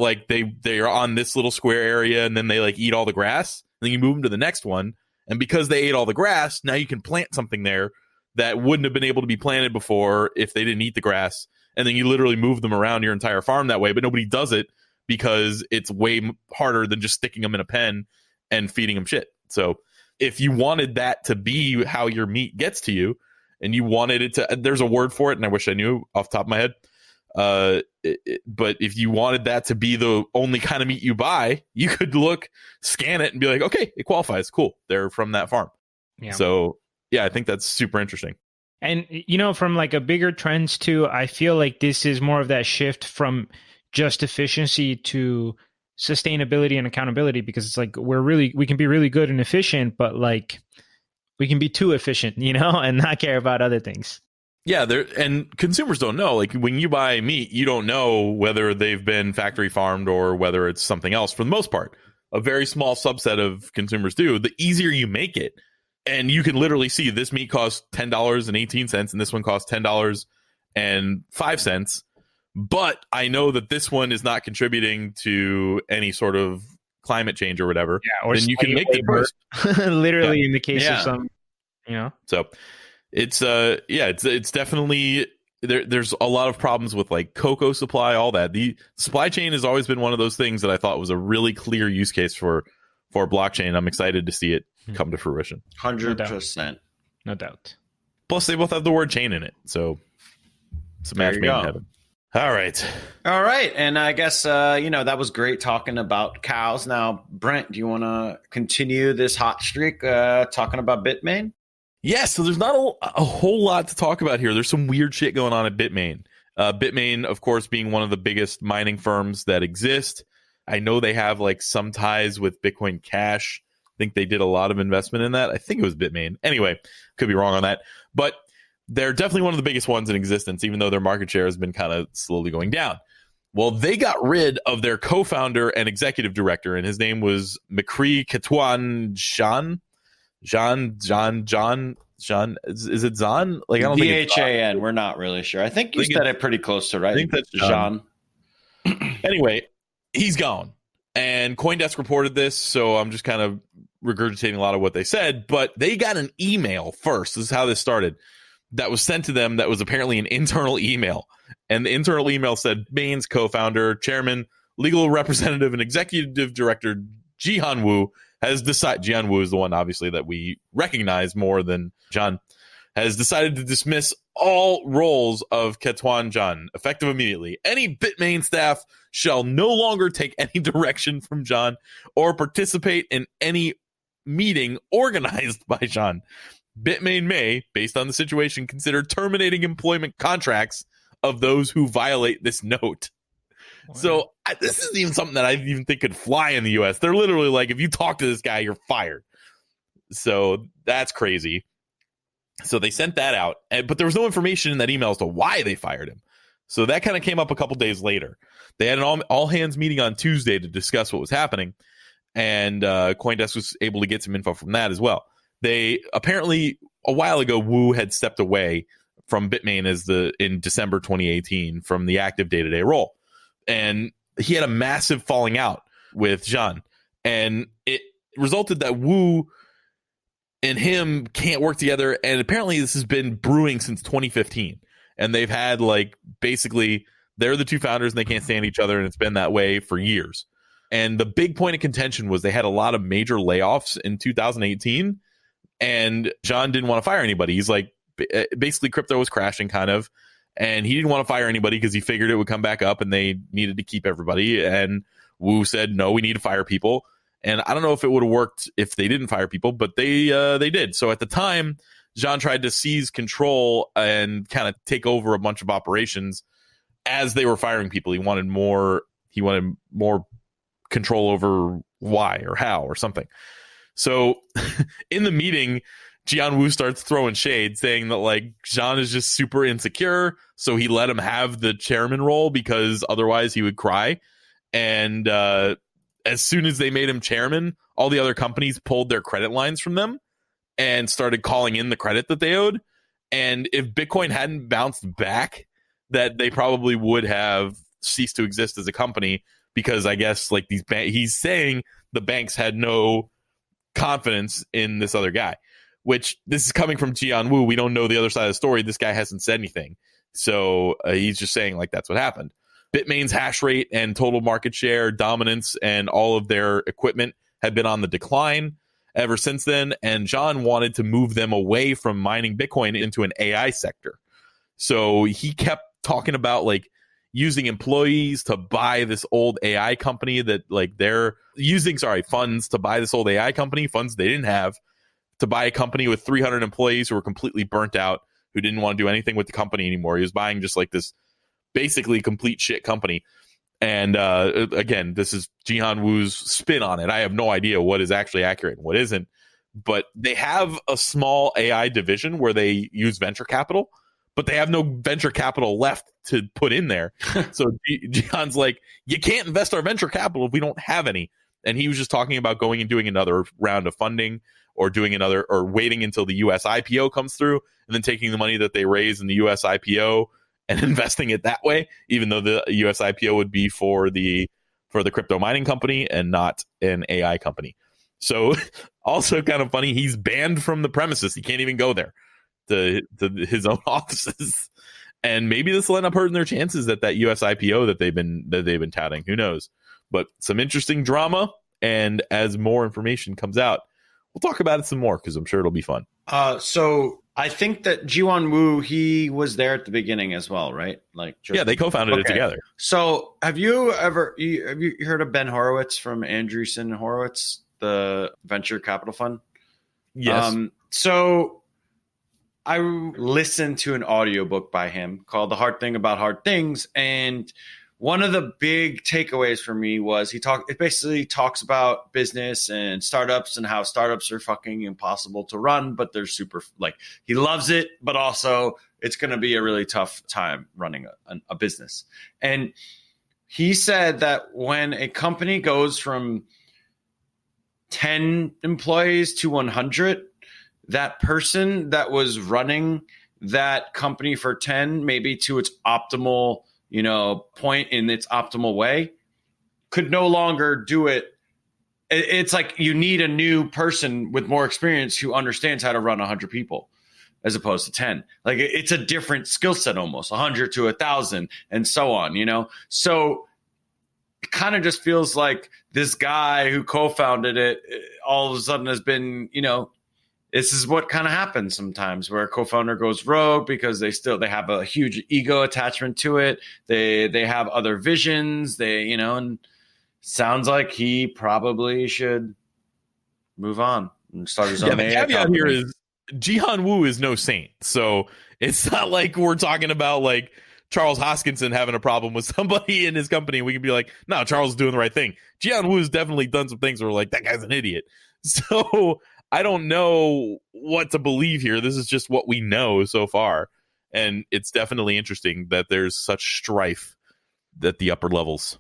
they are on this little square area, and then they eat all the grass. And then you move them to the next one. And because they ate all the grass, now you can plant something there that wouldn't have been able to be planted before if they didn't eat the grass. And then you literally move them around your entire farm that way, but nobody does it because it's way harder than just sticking them in a pen and feeding them shit. So if you wanted that to be how your meat gets to you, and you wanted it to, there's a word for it, and I wish I knew off the top of my head. But if you wanted that to be the only kind of meat you buy, you could scan it and be like, okay, it qualifies. Cool. They're from that farm. Yeah. So yeah, I think that's super interesting. And, from a bigger trends too, I feel like this is more of that shift from just efficiency to sustainability and accountability, because it's we can be really good and efficient, but we can be too efficient, and not care about other things. Yeah, and consumers don't know. When you buy meat, you don't know whether they've been factory farmed or whether it's something else. For the most part, a very small subset of consumers do. The easier you make it, and you can literally see this meat costs $10.18, and this one costs $10.05. But I know that this one is not contributing to any sort of climate change or whatever. Yeah, or then you can make the choice. Literally, in the case of some, So it's definitely there's a lot of problems with cocoa supply, all that. The supply chain has always been one of those things that I thought was a really clear use case for blockchain. I'm excited to see it come to fruition. 100%. No doubt. Plus, they both have the word chain in it, so it's a match made in heaven. All right. And I guess, that was great talking about cows. Now, Brent, do you want to continue this hot streak talking about Bitmain? Yeah, so there's not a whole lot to talk about here. There's some weird shit going on at Bitmain. Bitmain, of course, being one of the biggest mining firms that exist. I know they have some ties with Bitcoin Cash. I think they did a lot of investment in that. I think it was Bitmain. Anyway, could be wrong on that. But they're definitely one of the biggest ones in existence, even though their market share has been kind of slowly going down. Well, they got rid of their co-founder and executive director, and his name was McCree Ketuan Jean. Is it Zan? I don't think it's Dhan. We're not really sure. I think you said it pretty close to right. I think that's Jean. Anyway, he's gone. And CoinDesk reported this, so I'm just kind of regurgitating a lot of what they said. But they got an email first. This is how this started. That was sent to them that was apparently an internal email. And the internal email said, Bain's co-founder, chairman, legal representative, and executive director Jihan Wu has decided, Jian Wu is the one obviously that we recognize more than John, has decided to dismiss all roles of Ketuan John effective immediately. Any Bitmain staff shall no longer take any direction from John or participate in any meeting organized by John. Bitmain may, based on the situation, consider terminating employment contracts of those who violate this note. Wow. So this isn't even something that I even think could fly in the US. They're literally like, if you talk to this guy, you're fired. So that's crazy. So they sent that out, but there was no information in that email as to why they fired him. So that kind of came up a couple days later. They had an all hands meeting on Tuesday to discuss what was happening, and CoinDesk was able to get some info from that as well. They apparently, a while ago, Wu had stepped away from Bitmain in December 2018 from the active day-to-day role, and he had a massive falling out with John, and it resulted that Wu and him can't work together. And apparently this has been brewing since 2015. And they've had basically they're the two founders and they can't stand each other. And it's been that way for years. And the big point of contention was they had a lot of major layoffs in 2018. And John didn't want to fire anybody. He's like, basically crypto was crashing kind of. And he didn't want to fire anybody because he figured it would come back up and they needed to keep everybody. And Wu said, no, we need to fire people. And I don't know if it would have worked if they didn't fire people, but they did. So at the time, John tried to seize control and kind of take over a bunch of operations as they were firing people. He wanted more control over why or how or something. So in the meeting, Jian Wu starts throwing shade, saying that John is just super insecure, so he let him have the chairman role because otherwise he would cry. And as soon as they made him chairman, all the other companies pulled their credit lines from them and started calling in the credit that they owed. And if Bitcoin hadn't bounced back, that they probably would have ceased to exist as a company, because I guess he's saying the banks had no confidence in this other guy, which this is coming from Jian Wu. We don't know the other side of the story. This guy hasn't said anything. So he's just saying that's what happened. Bitmain's hash rate and total market share, dominance, and all of their equipment had been on the decline ever since then. And John wanted to move them away from mining Bitcoin into an AI sector. So he kept talking about using employees to buy this old AI company that they're using, funds to buy this old AI company, funds they didn't have, to buy a company with 300 employees who were completely burnt out, who didn't want to do anything with the company anymore. He was buying just this basically complete shit company. And again, this is Jihan Wu's spin on it. I have no idea what is actually accurate and what isn't, but they have a small AI division where they use venture capital, but they have no venture capital left to put in there. So Jihan's like, you can't invest our venture capital if we don't have any. And he was just talking about going and doing another round of funding, or waiting until the US IPO comes through and then taking the money that they raise in the US IPO and investing it that way, even though the US IPO would be for the crypto mining company and not an AI company. So also kind of funny, he's banned from the premises. He can't even go there to his own offices. And maybe this will end up hurting their chances at that US IPO that they've been touting. Who knows? But some interesting drama, and as more information comes out, we'll talk about it some more because I'm sure it'll be fun. So I think that Jiwan Wu, he was there at the beginning as well, right? They co-founded it together. So have you heard of Ben Horowitz from Andreessen Horowitz, the venture capital fund? Yes. So I listened to an audiobook by him called The Hard Thing About Hard Things, and one of the big takeaways for me was it basically talks about business and startups and how startups are fucking impossible to run, but they're super, he loves it, but also it's going to be a really tough time running a business. And he said that when a company goes from 10 employees to 100, that person that was running that company for 10, maybe to its optimal point in its optimal way, could no longer do it. It's like you need a new person with more experience who understands how to run 100 people as opposed to 10. It's a different skill set, almost 100 to 1,000 and so on, So it kind of just feels like this guy who co-founded it all of a sudden has been, this is what kind of happens sometimes where a co-founder goes rogue because they have a huge ego attachment to it. They have other visions. And sounds like he probably should move on and start his own the AI caveat company. here is Jihan Wu is no saint. So it's not like we're talking about like Charles Hoskinson having a problem with somebody in his company. We can be like, no, Charles is doing the right thing. Jihan Wu's definitely done some things where we're like, that guy's an idiot. So I don't know what to believe here. This is just what we know so far. And it's definitely interesting that there's such strife at the upper levels.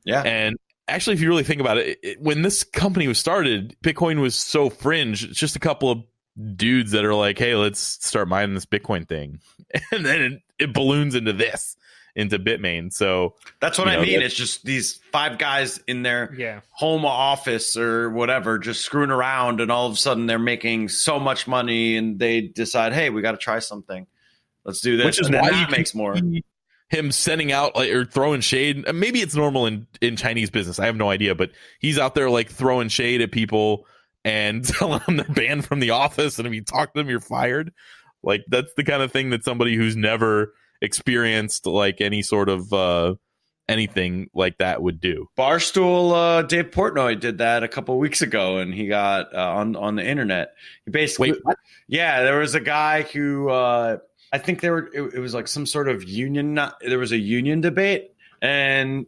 Yeah. And actually, if you really think about it, when this company was started, Bitcoin was so fringe. It's just a couple of dudes that are like, hey, let's start mining this Bitcoin thing. And then it balloons into Bitmain. So that's what I mean. It's just these 5 guys in their home office or whatever, just screwing around. And all of a sudden they're making so much money and they decide, hey, we got to try something. Let's do this. Which is and why that makes more. Him sending out or throwing shade. Maybe it's normal in Chinese business. I have no idea, but he's out there like throwing shade at people and telling them they're banned from the office. And if you talk to them, you're fired. Like that's the kind of thing that somebody who's never experienced like any sort of anything like that would do. Barstool Dave Portnoy did that a couple of weeks ago, and he got on the internet. He basically, there was a guy who. I think it was like some sort of union. There was a union debate, and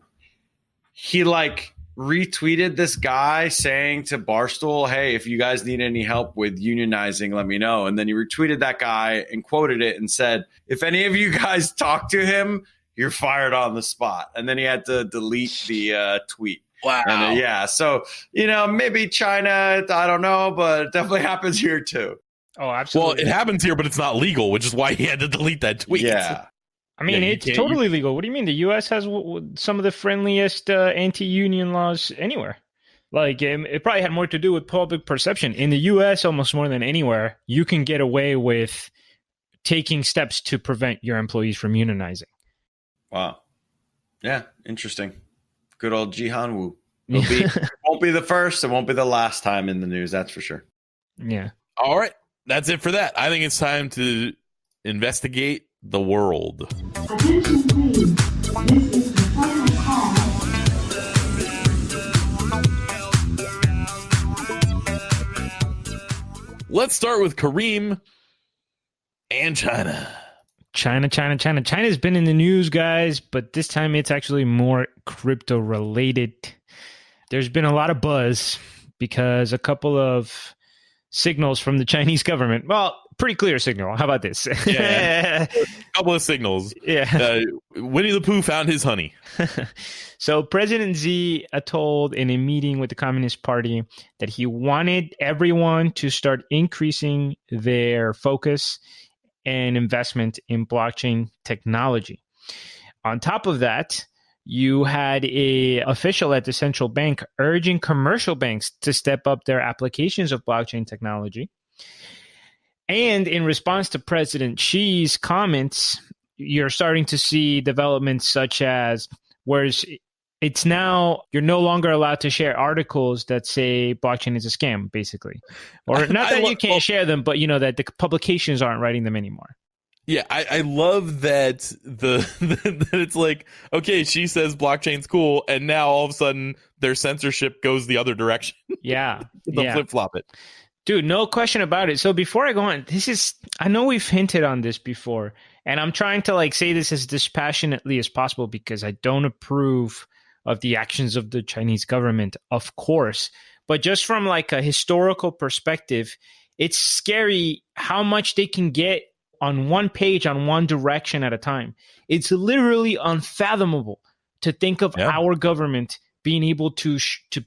he like retweeted this guy saying to Barstool, "Hey, if you guys need any help with unionizing, let me know." And then he retweeted that guy and quoted it and said, "If any of you guys talk to him, you're fired on the spot." And then he had to delete the tweet. Wow. And, so maybe China, I don't know, but it definitely happens here too. Oh, absolutely. Well, it happens here, but it's not legal, which is why he had to delete that tweet. Yeah. I mean, it's totally legal. What do you mean? The U.S. has some of the friendliest anti-union laws anywhere. Like, it probably had more to do with public perception. In the U.S., almost more than anywhere, you can get away with taking steps to prevent your employees from unionizing. Wow. Yeah, interesting. Good old Jihan Wu. Won't be the first. It won't be the last time in the news, that's for sure. Yeah. All right. That's it for that. I think it's time to investigate the world. Attention please. This is the final call. Let's start with Kareem and China. China's been in the news, guys, but this time it's actually more crypto related. There's been a lot of buzz because a couple of signals from the Chinese government. Well, pretty clear signal. How about this? Yeah. A couple of signals. Yeah. Winnie the Pooh found his honey. So President Xi told in a meeting with the Communist Party that he wanted everyone to start increasing their focus and investment in blockchain technology. On top of that, you had an official at the central bank urging commercial banks to step up their applications of blockchain technology. And in response to President Xi's comments, you're starting to see developments such as whereas it's now you're no longer allowed to share articles that say blockchain is a scam, basically. Or not that you can't share them, but that the publications aren't writing them anymore. Yeah, I love that that it's like, okay, she says blockchain's cool, and now all of a sudden their censorship goes the other direction. Yeah. Flip-flop it. Dude, no question about it. So before I go on, I know we've hinted on this before, and I'm trying to say this as dispassionately as possible because I don't approve of the actions of the Chinese government, of course. But just from a historical perspective, it's scary how much they can get on one page, on one direction at a time. It's literally unfathomable to think of our government being able to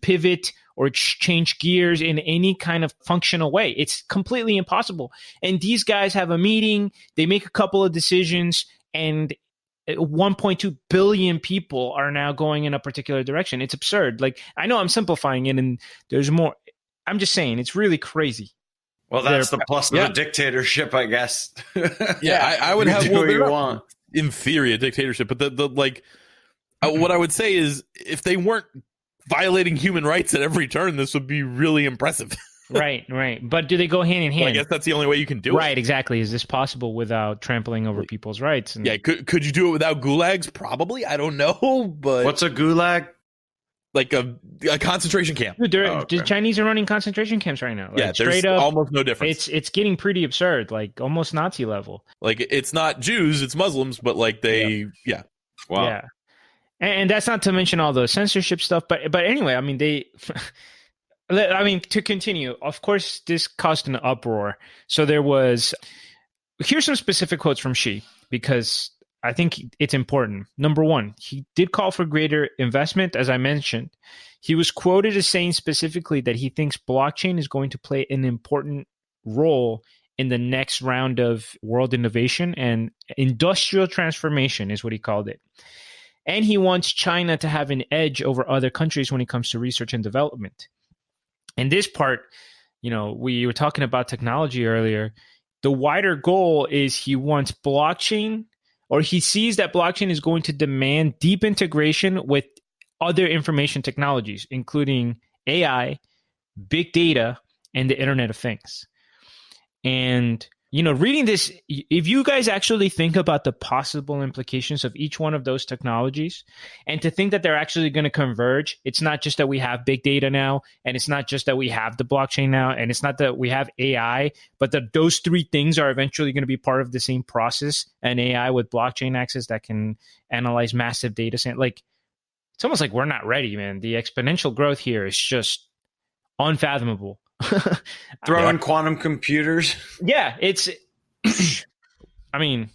pivot or change gears in any kind of functional way. It's completely impossible. And these guys have a meeting, they make a couple of decisions, and 1.2 billion people are now going in a particular direction. It's absurd. I know I'm simplifying it, and there's more. I'm just saying, it's really crazy. Well, that's the plus of a dictatorship, I guess. Yeah, I would have what you want. In theory, a dictatorship, but what I would say is if they weren't violating human rights at every turn, this would be really impressive. Right. But do they go hand in hand? Well, I guess that's the only way you can do it. Right, exactly. Is this possible without trampling over people's rights? And Yeah, could you do it without gulags? Probably. I don't know, but What's a gulag? like a concentration camp. Dude, okay. the Chinese are running concentration camps right now. Like, Yeah, there's straight up, almost no difference. it's getting pretty absurd, like almost Nazi level. Like it's not Jews, it's Muslims, but like yeah. Wow. Yeah, and that's not to mention all the censorship stuff. But anyway, I mean to continue, of course, this caused an uproar. So there was. Here's some specific quotes from Xi because I think it's important. Number one, he did call for greater investment, as I mentioned. He was quoted as saying specifically that he thinks blockchain is going to play an important role in the next round of world innovation and industrial transformation is what he called it. And he wants China to have an edge over other countries when it comes to research and development. And this part, we were talking about technology earlier. The wider goal is he wants blockchain, or he sees that blockchain is going to demand deep integration with other information technologies, including AI, big data, and the Internet of Things. And, reading this, if you guys actually think about the possible implications of each one of those technologies and to think that they're actually going to converge, it's not just that we have big data now, and it's not just that we have the blockchain now, and it's not that we have AI, but that those three things are eventually going to be part of the same process, an AI with blockchain access that can analyze massive data sets. Like, it's almost like we're not ready, man. The exponential growth here is just unfathomable. Throw in quantum computers. Yeah, it's. I mean,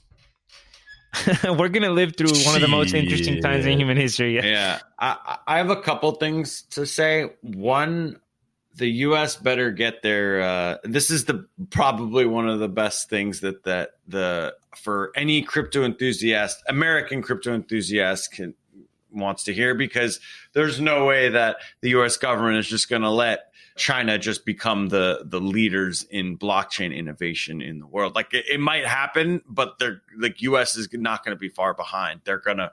we're gonna live through one of the most interesting times in human history. Yeah, I have a couple things to say. One, the U.S. better get their. This is probably one of the best things that for any crypto enthusiast, American crypto enthusiast wants to hear, because there's no way that the U.S. government is just going to let China just become the leaders in blockchain innovation in the world. Like it might happen, but they're like U.S. is not going to be far behind. They're gonna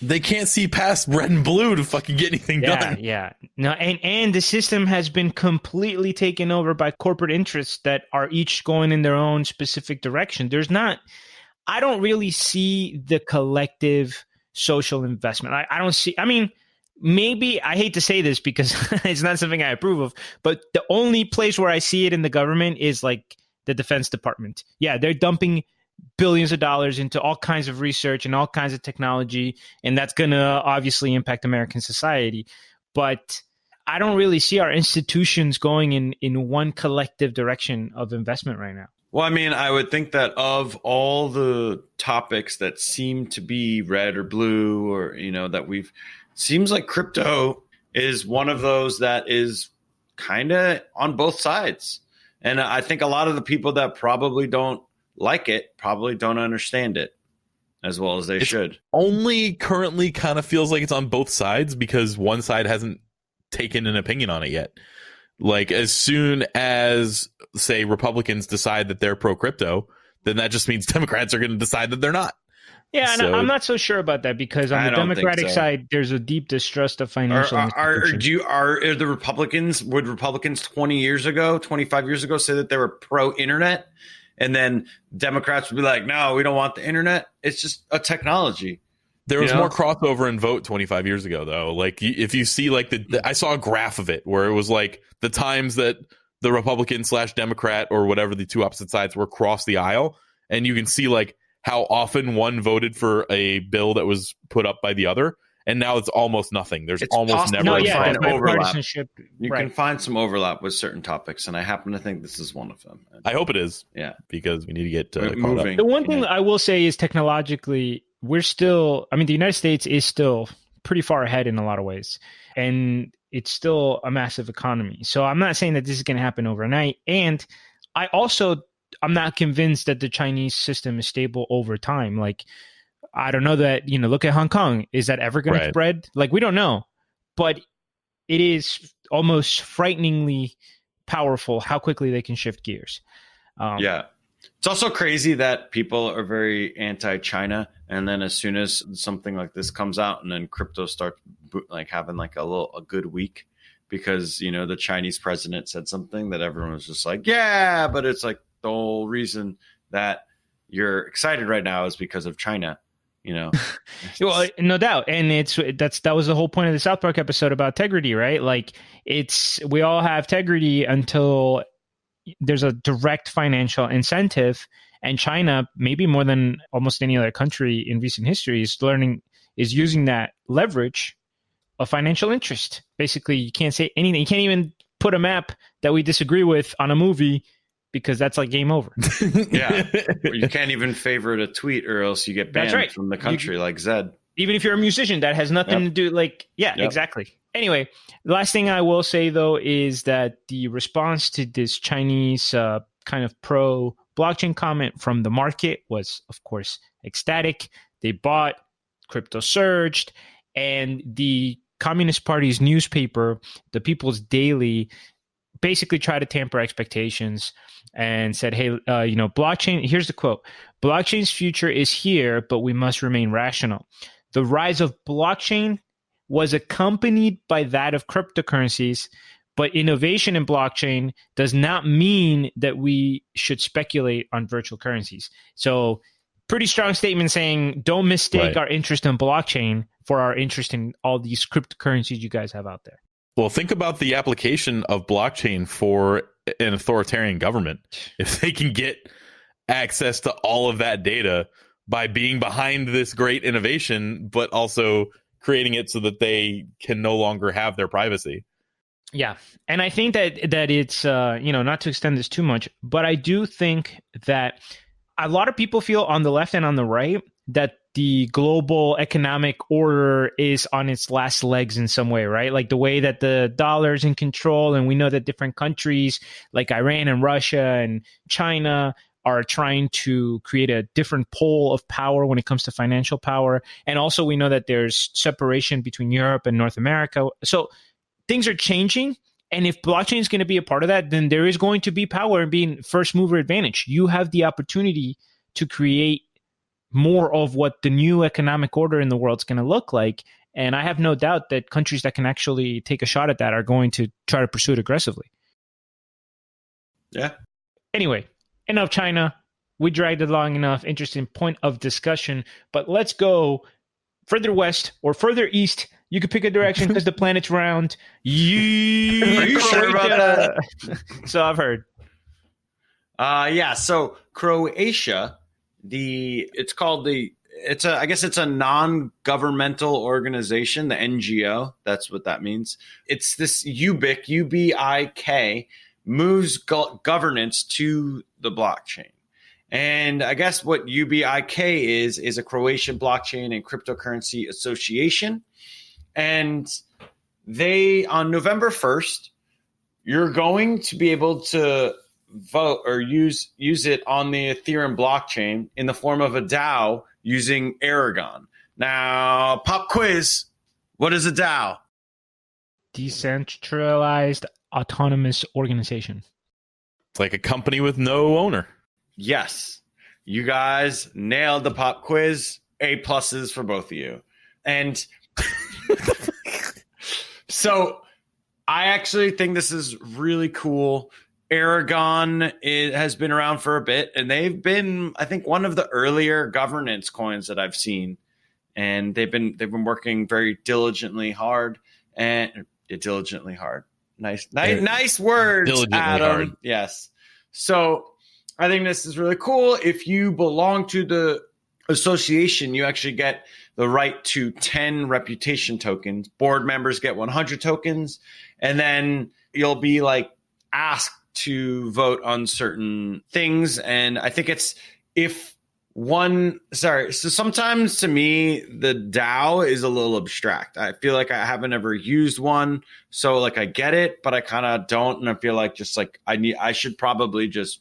They can't see past red and blue to fucking get anything done. Yeah. No, and the system has been completely taken over by corporate interests that are each going in their own specific direction. I don't really see the collective social investment. I don't see. I mean. Maybe, I hate to say this because it's not something I approve of, but the only place where I see it in the government is like the Defense Department. Yeah, they're dumping billions of dollars into all kinds of research and all kinds of technology, and that's going to obviously impact American society. But I don't really see our institutions going in one collective direction of investment right now. Well, I mean, I would think that of all the topics that seem to be red or blue, or that we've seems like crypto is one of those that is kind of on both sides. And I think a lot of the people that probably don't like it probably don't understand it as well as they should. Only currently kind of feels like it's on both sides because one side hasn't taken an opinion on it yet. Like as soon as, say, Republicans decide that they're pro-crypto, then that just means Democrats are going to decide that they're not. Yeah, and I'm not so sure about that because on the Democratic side, there's a deep distrust of financial institutions. Are the Republicans, would Republicans 20 years ago, 25 years ago say that they were pro-internet? And then Democrats would be like, no, we don't want the internet. It's just a technology. There was more crossover in vote 25 years ago, though. Like if you see like I saw a graph of it where it was like the times that the Republican/Democrat or whatever the two opposite sides were across the aisle. And you can see like how often one voted for a bill that was put up by the other, and now it's almost nothing. There's almost never overlap. You can find some overlap with certain topics, and I happen to think this is one of them. I hope it is. Yeah, because we need to get moving. The one thing I will say is technologically, the United States is still pretty far ahead in a lot of ways, and it's still a massive economy. So I'm not saying that this is going to happen overnight, and I'm not convinced that the Chinese system is stable over time. Like, I don't know that, look at Hong Kong. Is that ever going to spread? Like, we don't know. But it is almost frighteningly powerful how quickly they can shift gears. Yeah. It's also crazy that people are very anti-China, and then as soon as something like this comes out, and then crypto starts like having like a good week because the Chinese president said something that everyone was just like, yeah, but it's like the whole reason that you're excited right now is because of China. Well, no doubt, and that was the whole point of the South Park episode about integrity, right? Like we all have integrity until there's a direct financial incentive, and China, maybe more than almost any other country in recent history, is using that leverage of financial interest. Basically, you can't say anything. You can't even put a map that we disagree with on a movie because that's like game over. Yeah. You can't even favorite a tweet or else you get banned from the country like Zed. Even if you're a musician, that has nothing to do exactly. Anyway, the last thing I will say, though, is that the response to this Chinese kind of pro blockchain comment from the market was, of course, ecstatic. They bought, crypto surged, and the Communist Party's newspaper, the People's Daily, basically tried to tamper expectations and said, hey, blockchain, here's the quote, blockchain's future is here, but we must remain rational. The rise of blockchain was accompanied by that of cryptocurrencies, but innovation in blockchain does not mean that we should speculate on virtual currencies. So pretty strong statement saying, don't mistake our interest in blockchain for our interest in all these cryptocurrencies you guys have out there. Well, think about the application of blockchain for an authoritarian government. If they can get access to all of that data by being behind this great innovation, but also creating it so that they can no longer have their privacy. Yeah. And I think that it's, not to extend this too much, but I do think that a lot of people feel on the left and on the right that the global economic order is on its last legs in some way, right? Like the way that the dollar's in control, and we know that different countries like Iran and Russia and China are trying to create a different pole of power when it comes to financial power. And also we know that there's separation between Europe and North America. So things are changing. And if blockchain is going to be a part of that, then there is going to be power in being first mover advantage. You have the opportunity to create more of what the new economic order in the world is going to look like. And I have no doubt that countries that can actually take a shot at that are going to try to pursue it aggressively. Yeah. Anyway, enough China. We dragged it long enough. Interesting point of discussion. But let's go further west or further east. You could pick a direction because the planet's round. Are you sure about that? So I've heard. So Croatia, I guess it's a non-governmental organization, the NGO. That's what that means. It's this UBIK, UBIK, moves governance to the blockchain. And I guess what UBIK is a Croatian blockchain and cryptocurrency association. And they, on November 1st, you're going to be able to vote or use it on the Ethereum blockchain in the form of a DAO using Aragon. Now, pop quiz, what is a DAO? Decentralized autonomous organization. It's like a company with no owner. Yes. You guys nailed the pop quiz. A pluses for both of you. And so I actually think this is really cool. Aragon has been around for a bit, and they've been, I think, one of the earlier governance coins that I've seen. And they've been working very diligently hard. Nice words, diligently Adam. hard. Yes. So I think this is really cool. If you belong to the association, you actually get the right to 10 reputation tokens. Board members get 100 tokens, and then you'll be asked to vote on certain things. And I think so sometimes to me, the DAO is a little abstract. I feel like I haven't ever used one. So I get it, but I kind of don't. And I feel like I should probably just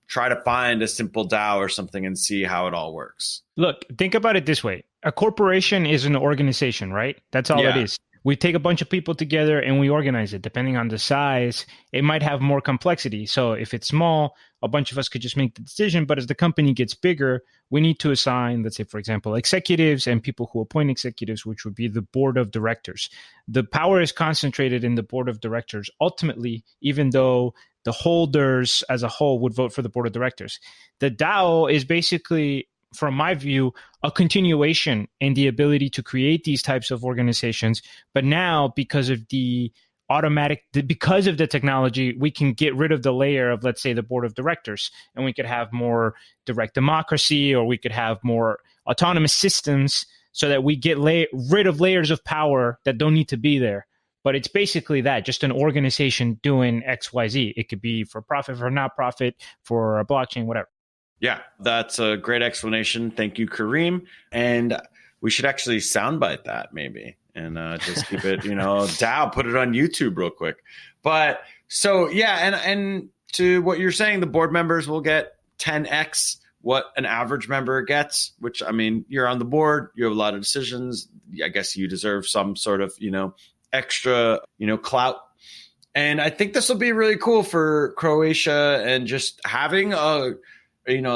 try to find a simple DAO or something and see how it all works. Look, think about it this way. A corporation is an organization, right? That's all it is. we take a bunch of people together and we organize it. Depending on the size, it might have more complexity. So if it's small, a bunch of us could just make the decision. But as the company gets bigger, we need to assign, let's say, for example, executives and people who appoint executives, which would be the board of directors. The power is concentrated in the board of directors ultimately, even though the holders as a whole would vote for the board of directors. The DAO is basically, from my view, a continuation in the ability to create these types of organizations. But now, because of the technology, we can get rid of the layer of, let's say, the board of directors, and we could have more direct democracy, or we could have more autonomous systems so that we get rid of layers of power that don't need to be there. But it's basically that, just an organization doing X, Y, Z. It could be for profit, for not profit, for a blockchain, whatever. Yeah, that's a great explanation. Thank you, Kareem. And we should actually soundbite that maybe and just keep it, DAO, put it on YouTube real quick. But so, yeah, and to what you're saying, the board members will get 10x what an average member gets, which, I mean, you're on the board, you have a lot of decisions. I guess you deserve some sort of, extra, clout. And I think this will be really cool for Croatia and just having a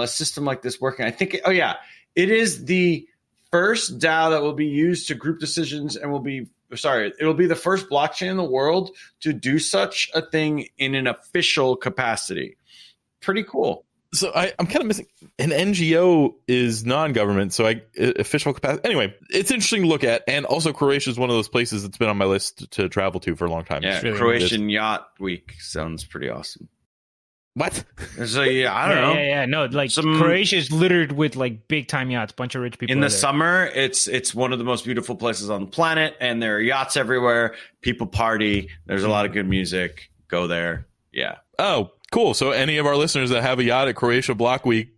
system like this working. I think, it is the first DAO that will be used to group decisions and it'll be the first blockchain in the world to do such a thing in an official capacity. Pretty cool. So I'm kind of missing. An NGO is non-government, so official capacity. Anyway, it's interesting to look at, and also Croatia is one of those places that's been on my list to travel to for a long time. Yeah, really Croatian Yacht Week sounds pretty awesome. What? So I don't know. Yeah. No, like Croatia is littered with like big time yachts. Bunch of rich people. In the summer, it's one of the most beautiful places on the planet, and there are yachts everywhere. People party. There's a lot of good music. Go there. Yeah. Oh, cool. So any of our listeners that have a yacht at Croatia Block Week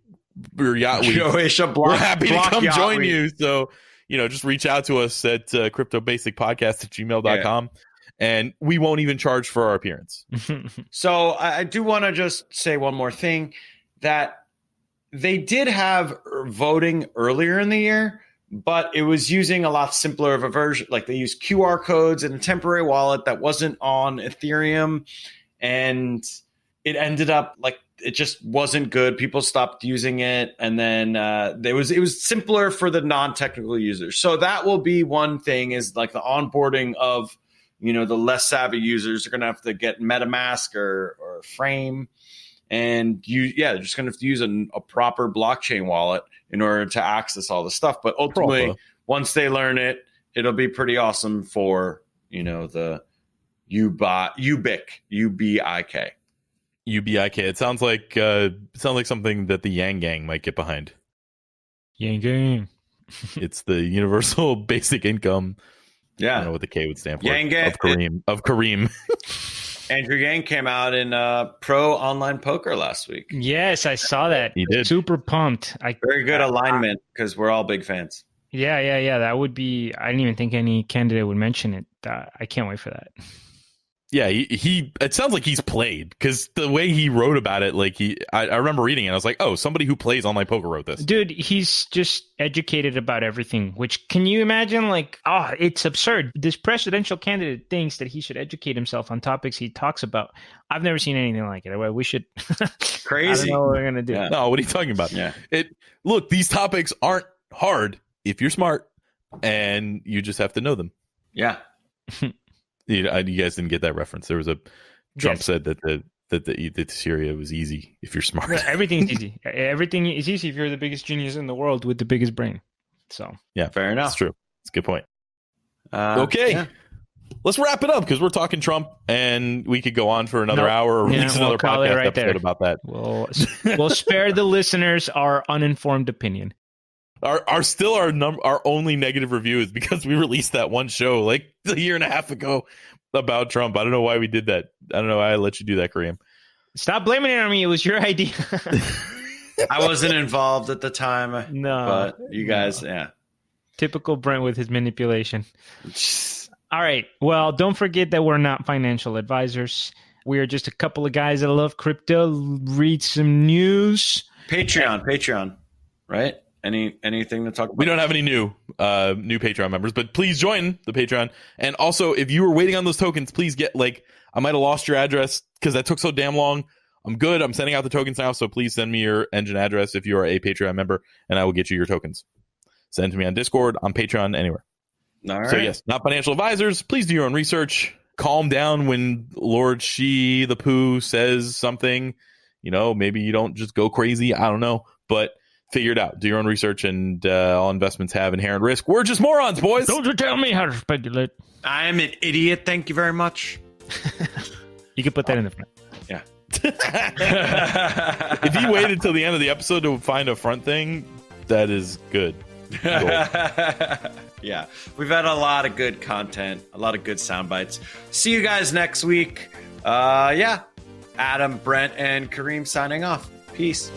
or Yacht Week, we're happy to come join you. So, just reach out to us at cryptobasicpodcast@gmail.com. And we won't even charge for our appearance. So I do want to just say one more thing, that they did have voting earlier in the year, but it was using a lot simpler of a version. Like they used QR codes and a temporary wallet that wasn't on Ethereum. And it ended up like it just wasn't good. People stopped using it. And then it was simpler for the non-technical users. So that will be one thing, is like the onboarding of the less savvy users are going to have to get MetaMask or Frame, and they're just going to have to use a proper blockchain wallet in order to access all the stuff. But ultimately, once they learn it, it'll be pretty awesome for the UBIK. UBIK. It sounds like something that the Yang Gang might get behind. Yang Gang. It's the universal basic income. Yeah, I don't know what the K would stand for. Yang Gang of Kareem. Andrew Yang came out in pro online poker last week. Yes, I saw that. He did. Super pumped. Very good alignment, because we're all big fans. Yeah. That would be. I didn't even think any candidate would mention it. I can't wait for that. Yeah, he it sounds like he's played, because the way he wrote about it, like I remember reading it, I was like, oh, somebody who plays online poker wrote this. Dude, he's just educated about everything, which, can you imagine? Like, it's absurd. This presidential candidate thinks that he should educate himself on topics he talks about. I've never seen anything like it. We should. Crazy. I don't know what we're going to do. Yeah. No, what are you talking about? Yeah. Look, these topics aren't hard if you're smart, and you just have to know them. Yeah. You guys didn't get that reference. There was Trump said that Syria was easy if you're smart. Everything's easy. Everything is easy if you're the biggest genius in the world with the biggest brain. So yeah, fair enough. That's true. It's a good point. Okay, let's wrap it up, because we're talking Trump, and we could go on for another hour or release another podcast episode about that. We'll spare the listeners our uninformed opinion. Our only negative review is because we released that one show like a year and a half ago about Trump. I don't know why we did that. I don't know why I let you do that, Kareem. Stop blaming it on me. It was your idea. I wasn't involved at the time. No, but you guys, yeah. Typical Brent with his manipulation. All right. Well, don't forget that we're not financial advisors. We are just a couple of guys that love crypto. Read some news. Patreon, right? anything to talk about? We don't have any new Patreon members, but please join the Patreon. And also, if you were waiting on those tokens, please get I might have lost your address because that took so damn long. I'm good. I'm sending out the tokens now, so please send me your engine address if you are a Patreon member, and I will get you your tokens. Send to me on Discord, on Patreon, anywhere. All right. So yes, not financial advisors. Please do your own research. Calm down when Lord Shi the Pooh says something. Maybe you don't just go crazy. I don't know, but figure it out. Do your own research, and all investments have inherent risk. We're just morons, boys. Don't you tell me how to speculate. I'm an idiot. Thank you very much. You can put that in the front. Yeah. If you waited till the end of the episode to find a front thing, that is good. Yeah, we've had a lot of good content, a lot of good sound bites. See you guys next week. Adam, Brent, and Kareem signing off. Peace.